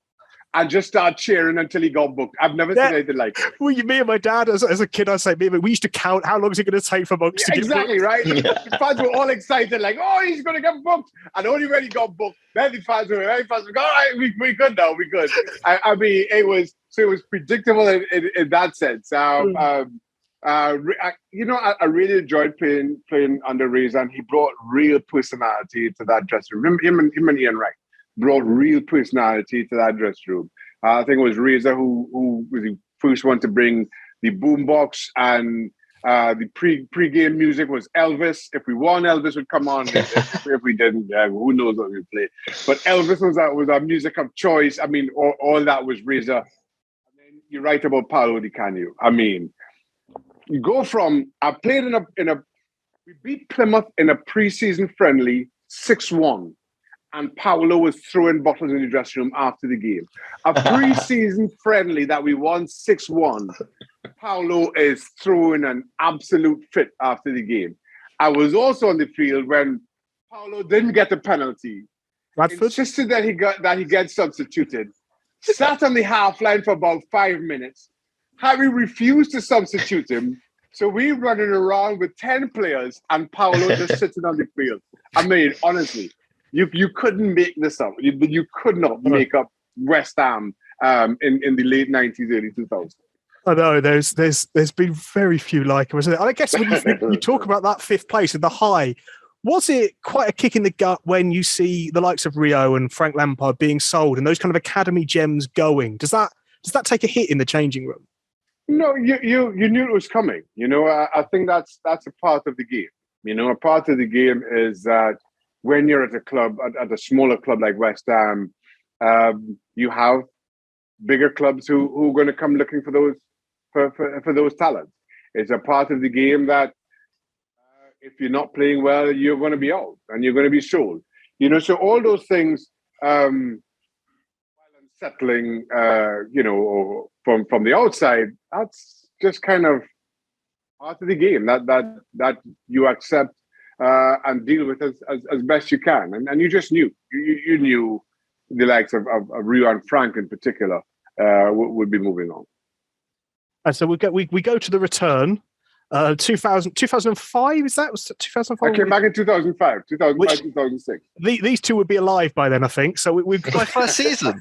and just start cheering until he got booked. I've never seen anything like it. Well, me and my dad, as a kid, I'd say, we used to count how long is it going to take for Monks to get booked. Exactly, right? The fans were all excited, like, oh, he's going to get booked. And only when he got booked, then the fans were like, all right, we good now, we good. I mean, it was predictable in that sense. I really enjoyed playing under Razor, and he brought real personality to that dressing room. Him and Ian Wright brought real personality to that dressing room. I think it was Razor who was the first one to bring the boombox, and the pre-game music was Elvis. If we won, Elvis would come on. If we didn't, who knows what we play. But Elvis was our music of choice. I mean, all that was Razor. And then you're right about Paolo Di Canio. I mean, you go from I played we beat Plymouth in a preseason friendly 6-1, and Paolo was throwing bottles in the dressing room after the game. A preseason friendly that we won 6-1, Paolo is throwing an absolute fit after the game. I was also on the field when Paolo didn't get the penalty. Radford insisted that he get substituted. Sat on the half line for about 5 minutes. Harry refused to substitute him, so we running around with 10 players and Paolo just sitting on the field. I mean, honestly, you couldn't make this up. You could not make up West Ham in the late 90s, early 2000s. I know there's been very few like him, isn't it? And I guess when you talk about that 5th place and the high, was it quite a kick in the gut when you see the likes of Rio and Frank Lampard being sold and those kind of academy gems going? Does that take a hit in the changing room? No, you knew it was coming. I think that's a part of the game. A part of the game is that when you're at a club, at a smaller club like West Ham, you have bigger clubs who are going to come looking for those talents. It's a part of the game that if you're not playing well, you're going to be out and you're going to be sold. So all those things, while unsettling, from the outside, that's just kind of part of the game that you accept and deal with as best you can. And you just knew. You knew the likes of Rio and Frank in particular would be moving on. And so we go to the return. 2005, is that? Was 2005? I came back in 2005, 2006. These two would be alive by then, I think. So we've got my first season.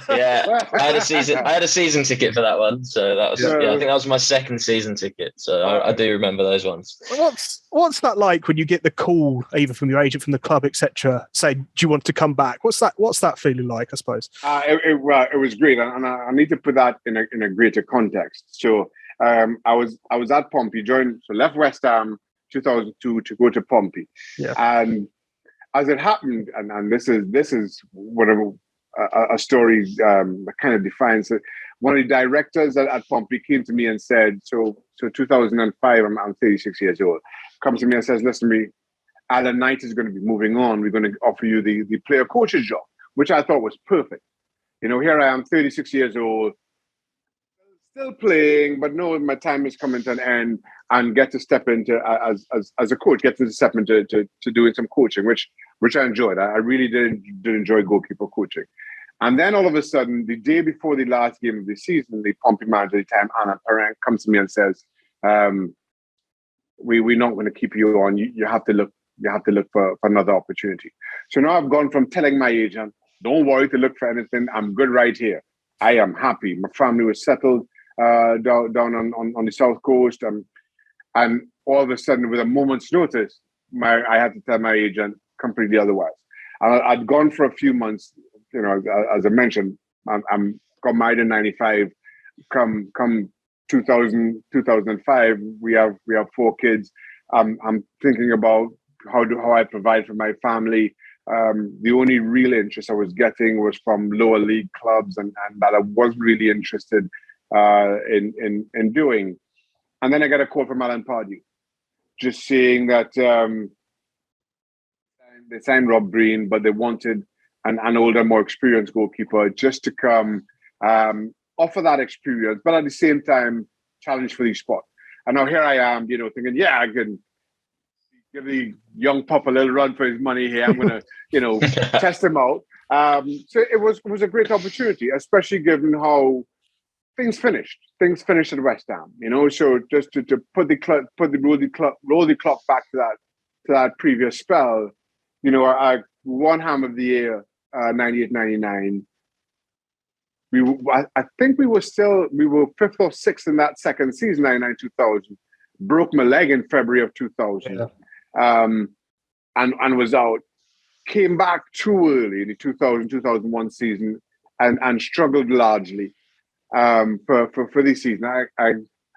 Yeah, I had a season ticket for that one. So that was I think that was my second season ticket. So I do remember those ones. What's that like when you get the call either from your agent, from the club, etc., say, do you want to come back? What's that feeling like, I suppose? It was great, and I need to put that in a greater context. So I was at Pompey, left West Ham 2002 to go to Pompey. Yeah. And as it happened, and this is whatever a story that kind of defines it. One of the directors at Pompey came to me and said, so 2005, I'm 36 years old, comes to me and says, listen, Alan Knight is going to be moving on. We're going to offer you the player coach's job, which I thought was perfect. Here I am, 36 years old, still playing, but no, my time is coming to an end, and get to step into as a coach, get to step into doing some coaching, which I enjoyed. I really did enjoy goalkeeper coaching. And then all of a sudden, the day before the last game of the season, the pumping manager at the time, Anna Parent, comes to me and says, we're not going to keep you on. You have to look for another opportunity. So now I've gone from telling my agent, don't worry to look for anything. I'm good right here. I am happy. My family was settled down on the South Coast. And all of a sudden, with a moment's notice, I had to tell my agent completely otherwise. I'd gone for a few months. You know, as I mentioned, I'm got married in '95. Come 2005, we have 4 kids. I'm thinking about how I provide for my family. The only real interest I was getting was from lower league clubs, and that I wasn't really interested in doing. And then I got a call from Alan Pardew, just saying that they signed Rob Breen, but they wanted an older, more experienced goalkeeper just to come offer that experience, but at the same time challenge for the spot. And now here I am, thinking, yeah, I can give the young pup a little run for his money here. I'm going to, test him out. So it was a great opportunity, especially given how things finished. Things finished at West Ham, So just to roll the clock back to that previous spell, I won Ham of the Year 98-99. I think we were 5th or 6th in that second season, 99-2000. Broke my leg in February of 2000, and was out. Came back too early in the 2000-2001 season, and struggled largely for this season.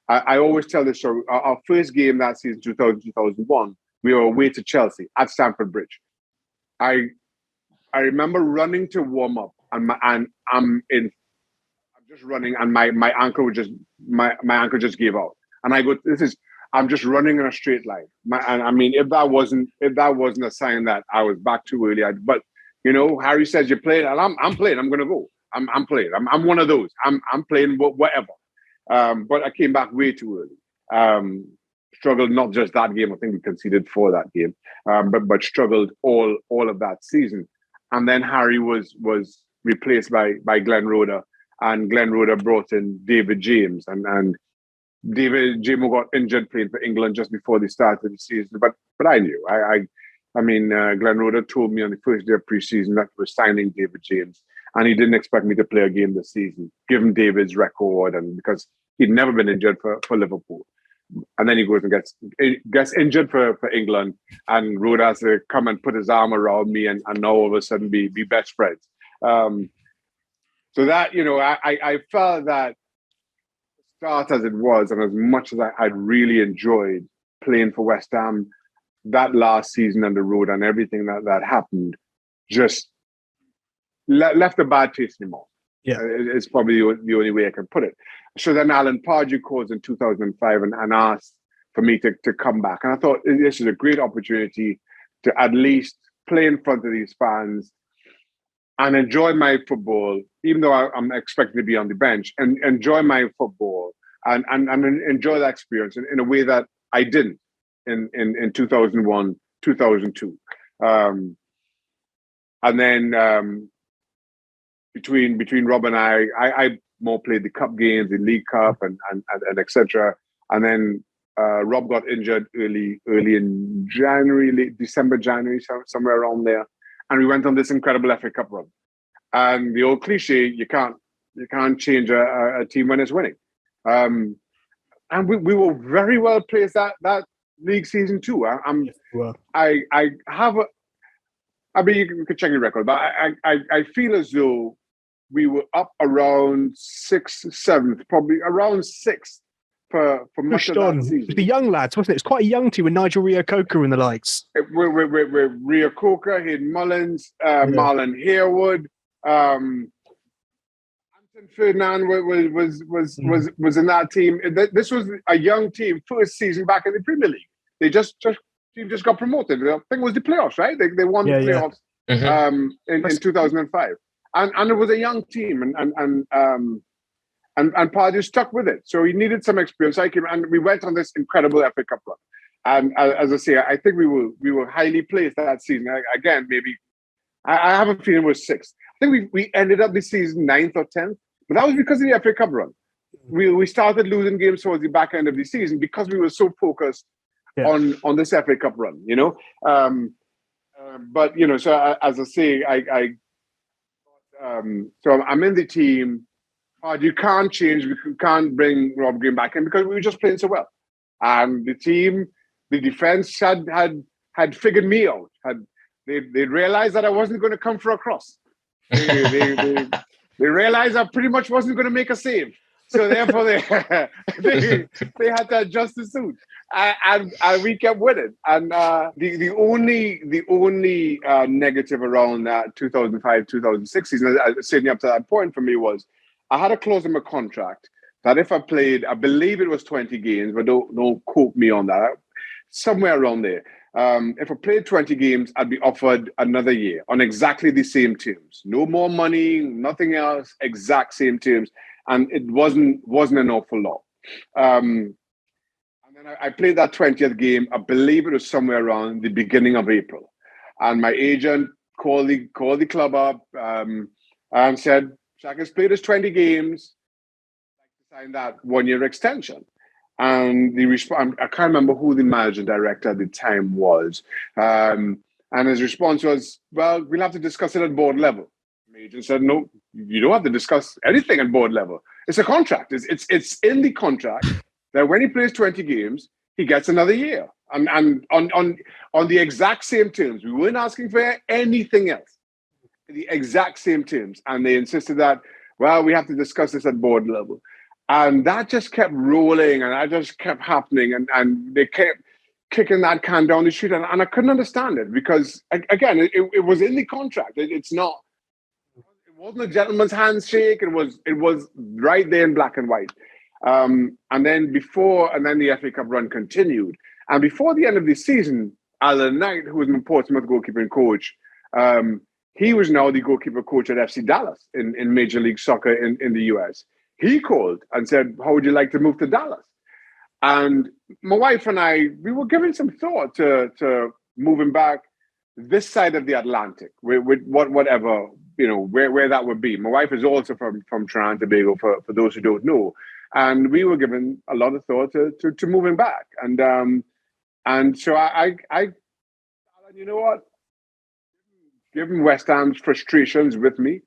I always tell this story. Our first game that season, 2000-2001, we were away to Chelsea at Stamford Bridge. I remember running to warm up, and I'm just running, and my ankle just gave out, and I go, I'm just running in a straight line. If that wasn't a sign that I was back too early, but Harry says you're playing, and I'm playing. I'm gonna go. I'm playing. I'm one of those. I'm playing whatever. But I came back way too early. Struggled not just that game. I think we conceded for that game, but struggled all of that season. And then Harry was replaced by Glenn Roeder, and Glenn Roeder brought in David James, and David James got injured playing for England just before the start of the season. But I knew. Glenn Roeder told me on the first day of preseason that he was signing David James, and he didn't expect me to play a game this season, given David's record, and because he'd never been injured for Liverpool. And then he goes and gets injured for England, and Roeder has to come and put his arm around me, and now all of a sudden be best friends. So that, I felt that start as it was, and as much as I'd really enjoyed playing for West Ham, that last season on the road and everything that happened just left a bad taste in my mouth. Yeah, it's probably the only way I can put it. So then Alan Pardew calls in 2005 and asked for me to come back. And I thought this is a great opportunity to at least play in front of these fans and enjoy my football, even though I'm expected to be on the bench, and enjoy my football and enjoy that experience in a way that I didn't in 2001, 2002. And then between Rob and I more played the cup games, the League Cup, and etc. And then Rob got injured early in December, January, somewhere around there. And we went on this incredible FA Cup run. And the old cliche, you can't change a team when it's winning. And we were very well placed that league season too. You could check your record, but I feel as though we were up around 6th, 7th, probably around 6th for much of that season. The young lads, wasn't it? It's quite a young team with Nigel Reo-Coker and the likes. With Reo-Coker, Hayden Mullins, Marlon Harewood, Anton Ferdinand was in that team. This was a young team, first season back in the Premier League. They just got promoted. I think it was the playoffs, right? They won the playoffs in 2005. And it was a young team, And Pardew stuck with it. So he needed some experience. I came and we went on this incredible FA Cup run. And as I say, I think we were highly placed that season. Again, maybe I have a feeling we're sixth. I think we ended up this season 9th or 10th, but that was because of the FA Cup run. We started losing games towards the back end of the season because we were so focused on this FA Cup run, you know. But you know, so as I say, so I'm in the team. You can't change. We can't bring Rob Green back in because we were just playing so well. And the team, the defense had figured me out. They realized that I wasn't going to come for a cross. They realized I pretty much wasn't going to make a save. So therefore, they had to adjust the suit, and we kept winning. And the only negative around that 2005-2006 season, sitting up to that point for me, was I had a clause in my contract that if I played, I believe it was 20 games, but don't quote me on that, somewhere around there. If I played 20 games, I'd be offered another year on exactly the same terms. No more money, nothing else, exact same terms. And it wasn't an awful lot. And then I played that 20th game. I believe it was somewhere around the beginning of April. And my agent called the club up and said, Shaka's played his 20 games. I'd like to sign that 1-year extension. And I can't remember who the managing director at the time was. And his response was, well, we'll have to discuss it at board level. The agent said, no, you don't have to discuss anything at board level. It's a contract. It's in the contract that when he plays 20 games, he gets another year. And on the exact same terms. We weren't asking for anything else. The exact same terms. And they insisted that, well, we have to discuss this at board level. And that just kept rolling, and that just kept happening. And they kept kicking that can down the street. And I couldn't understand it because, again, it was in the contract. It wasn't a gentleman's handshake. It was right there in black and white. And then the FA Cup run continued. And before the end of the season, Alan Knight, who was my Portsmouth goalkeeping coach, he was now the goalkeeper coach at FC Dallas in Major League Soccer in the US. He called and said, how would you like to move to Dallas? And my wife and I, we were giving some thought to moving back this side of the Atlantic with whatever, you know, where that would be. My wife is also from Trinidad and Tobago, for those who don't know. And we were giving a lot of thought to moving back. And so I you know what? Given West Ham's frustrations with me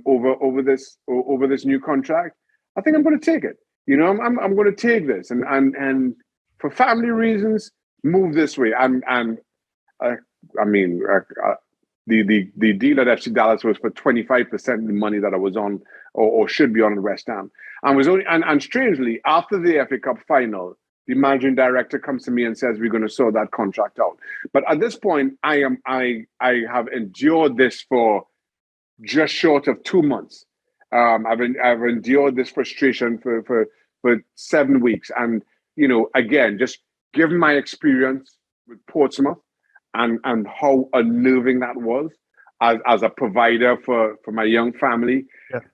over this new contract, I think I'm going to take it. You know, I'm going to take this and for family reasons, move this way. The deal at FC Dallas was for 25% of the money that I was on or should be on at West Ham, and strangely, after the FA Cup final, the managing director comes to me and says we're going to sort that contract out. But at this point, I have endured this for just short of 2 months. I've endured this frustration for 7 weeks, and you know, again, just given my experience with Portsmouth and how unnerving that was as a provider for my young family,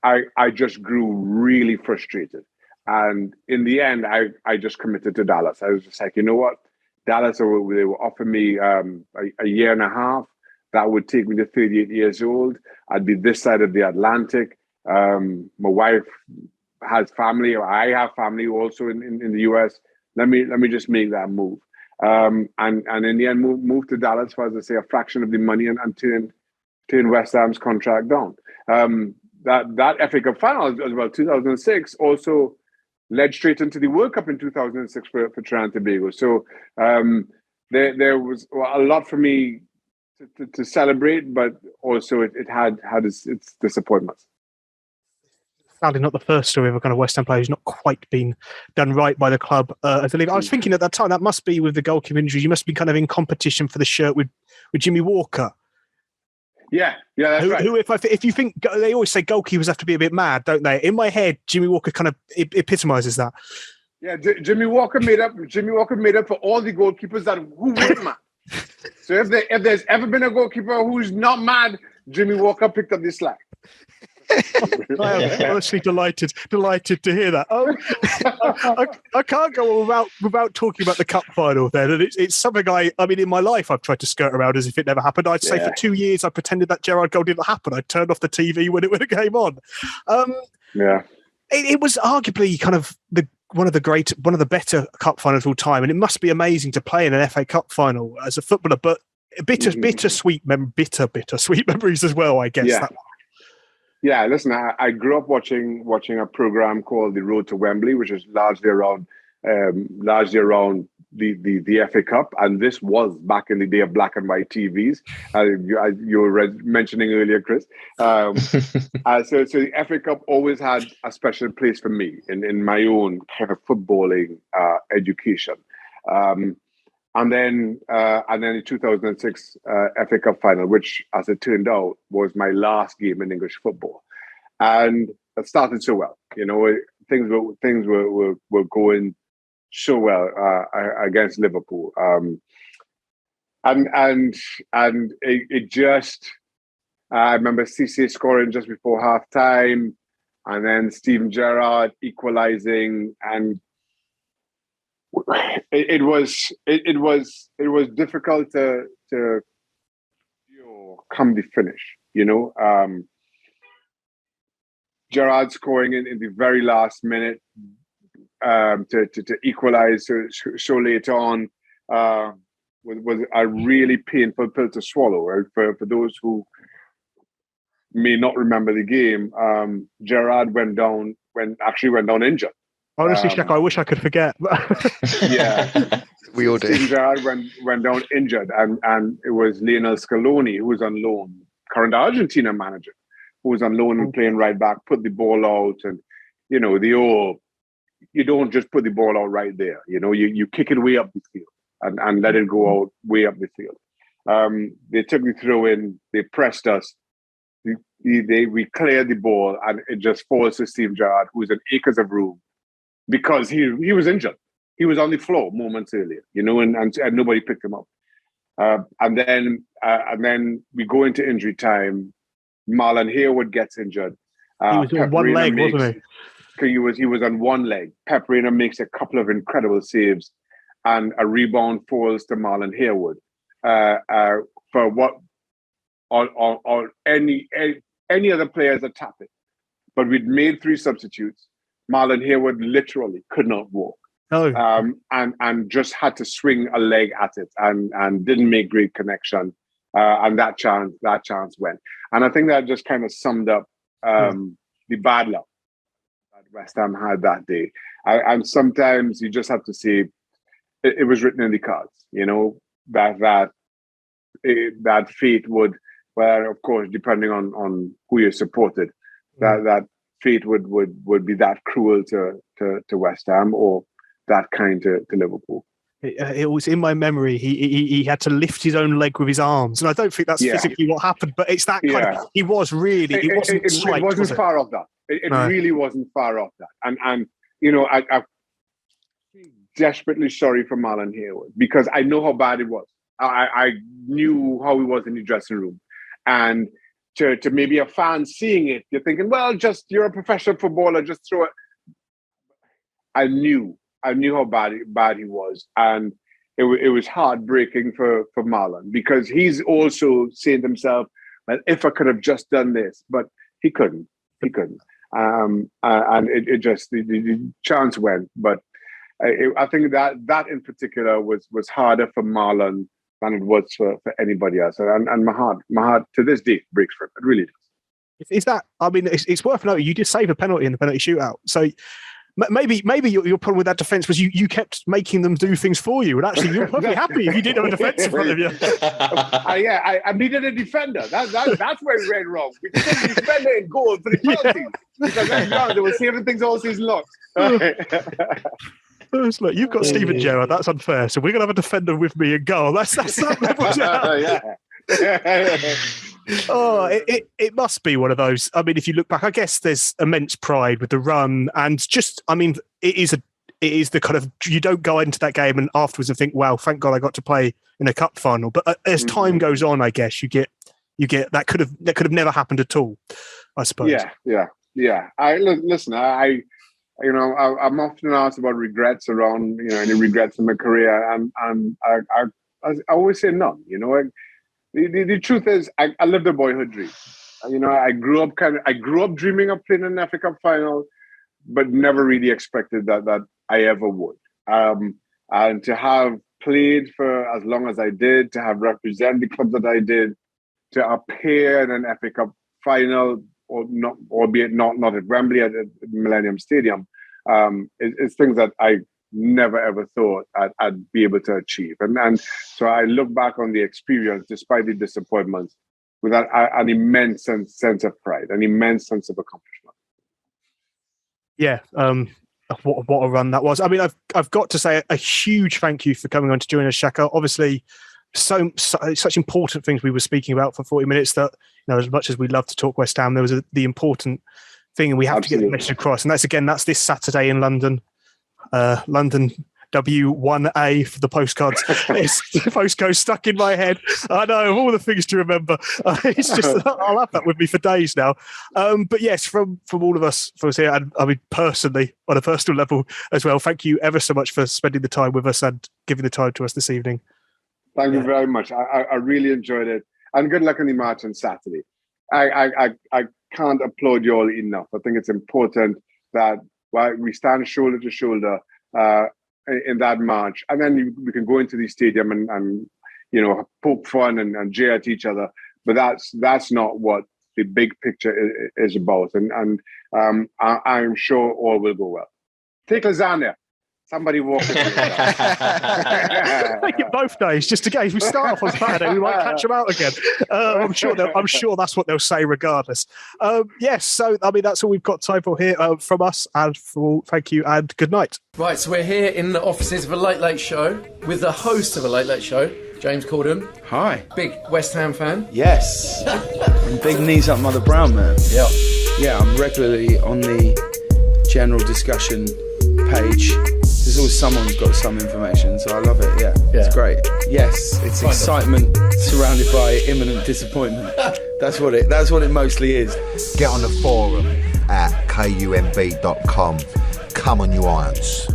I just grew really frustrated. And in the end, I just committed to Dallas. I was just like, you know what? Dallas, they were offering me a year and a half. That would take me to 38 years old. I'd be this side of the Atlantic. My wife has family, or I have family also in the US. Let me just make that move. And in the end, move to Dallas for, as I say, a fraction of the money and turn West Ham's contract down. That FA Cup final as well, 2006, also led straight into the World Cup in 2006 for Trinidad and Tobago. So there was a lot for me to celebrate, but also it had its disappointments. Sadly, not the first story of a kind of West Ham player who's not quite been done right by the club. I was thinking at that time, that must be with the goalkeeper injuries. You must be kind of in competition for the shirt with Jimmy Walker. Yeah, that's right. Who, if you think, they always say goalkeepers have to be a bit mad, don't they? In my head, Jimmy Walker kind of epitomizes that. Yeah, Jimmy Walker made up for all the goalkeepers who weren't mad. So if there's ever been a goalkeeper who's not mad, Jimmy Walker picked up the slack. I am honestly delighted to hear that. I can't go on without talking about the cup final then. And it's something I mean, in my life, I've tried to skirt around as if it never happened. I'd say for 2 years, I pretended that Gerrard goal didn't happen. I turned off the TV when it came on. It was arguably kind of one of the better cup finals of all time. And it must be amazing to play in an FA Cup final as a footballer, but bittersweet memories as well, I guess. Yeah. Yeah, listen, I grew up watching a program called The Road to Wembley, which is largely around the FA Cup, and this was back in the day of black and white TVs. You were mentioning earlier, Chris. So the FA Cup always had a special place for me in my own kind of footballing education. And then the 2006 FA Cup final, which, as it turned out, was my last game in English football, and it started so well. You know, things were going so well against Liverpool, and it just. I remember Cisse scoring just before half time, and then Steven Gerrard equalising, and it was difficult to come the finish, you know. Gerrard scoring in the very last minute to equalise so late on was a really painful pill to swallow, right? For those who may not remember the game, Gerrard went down injured. Honestly, Shaka, I wish I could forget. Yeah, we all did. Steven Gerrard went down injured, and it was Lionel Scaloni, who was on loan, current Argentina manager, who was on loan and playing right back, put the ball out, and you know you don't just put the ball out right there. You know, you kick it way up the field and let it go out way up the field. They took the throw in, they pressed us. We cleared the ball, and it just falls to Steven Gerrard, who was in acres of room, because he was injured. He was on the floor moments earlier, you know, and nobody picked him up. And then we go into injury time. Marlon Harewood gets injured. He was on one leg, wasn't he? He was on one leg. Pep Reina makes a couple of incredible saves, and a rebound falls to Marlon Harewood for what or any other players that tap it. But we'd made 3 substitutes. Marlon Harewood literally could not walk. Oh. And just had to swing a leg at it and didn't make great connection. And that chance went. And I think that just kind of summed up the bad luck that West Ham had that day. And sometimes you just have to say it was written in the cards, you know, that fate would, well, of course, depending on who you supported, that fate would be that cruel to West Ham, or that kind to Liverpool. It was in my memory. He had to lift his own leg with his arms, and I don't think that's physically what happened. But it's that kind of. He was really. It wasn't far off that. It really wasn't far off that. And you know, I'm desperately sorry for Marlon Harewood, because I know how bad it was. I knew how he was in the dressing room, and to maybe a fan seeing it, you're thinking, well, you're a professional footballer, just throw it. I knew how bad he was, and it was heartbreaking for Marlon, because he's also saying to himself, well, if I could have just done this, but he couldn't. And it just the chance went. But I think that in particular was harder for Marlon than it was for anybody else, and my heart to this day breaks for him. It really does. Is that? I mean, it's worth noting you did save a penalty in the penalty shootout, so. Maybe your problem with that defence was you kept making them do things for you, and actually you're probably happy if you didn't have a defence in front of you. I needed a defender. That's where it went wrong. We needed a defender in goal for the penalties, because they were saving things all season long. Look, you've got Steven Gerrard. That's unfair. So we're gonna have a defender with me in goal. That's that level. Oh, it must be one of those. I mean, if you look back, I guess there's immense pride with the run, and just, I mean, it is the kind of, you don't go into that game and afterwards and think, wow, thank God I got to play in a cup final. But as time goes on, I guess you get that could have never happened at all. I suppose. Yeah. I'm often asked about regrets around, any regrets in my career, and I always say none. The truth is, I lived a boyhood dream. I grew up dreaming of playing an FA Cup final, but never really expected that I ever would. And to have played for as long as I did, to have represented the club that I did, to appear in an FA Cup final, or not, albeit not at Wembley, at Millennium Stadium, it's things that I never ever thought I'd be able to achieve. And so I look back on the experience, despite the disappointments, with an immense sense of pride, an immense sense of accomplishment. Yeah, what a run that was. I mean, I've got to say a huge thank you for coming on to join us, Shaka. Obviously, such important things we were speaking about for 40 minutes that, as much as we love to talk West Ham, there was the important thing, and we have to get the message across. And that's this Saturday in London. London W1A for the postcards. It's the postcode stuck in my head. I know, of all the things to remember. It's just, I'll have that with me for days now. But yes, from all of us here, and I mean personally, on a personal level as well, thank you ever so much for spending the time with us and giving the time to us this evening. Thank you very much. I really enjoyed it. And good luck on the match on Saturday. I can't applaud you all enough. I think it's important that we stand shoulder to shoulder in that match, and then we can go into the stadium and poke fun and jeer at each other. But that's not what the big picture is about. And I'm sure all will go well. Take lasagna. Somebody walk it. Take it both days, just in case we start off on Saturday, we might catch them out again. I'm sure that's what they'll say regardless. Yes, so I mean that's all we've got time for here from us, and thank you and good night. Right, so we're here in the offices of a Late Late Show with the host of a Late Late Show, James Corden. Hi. Big West Ham fan. Yes. And big knees up Mother Brown man. Yeah. Yeah, I'm regularly on the general discussion page. There's always someone who's got some information, so I love it. Yeah, it's great. Yes, it's excitement surrounded by imminent disappointment. That's what it mostly is. Get on the forum at kumb.com. Come on, you irons.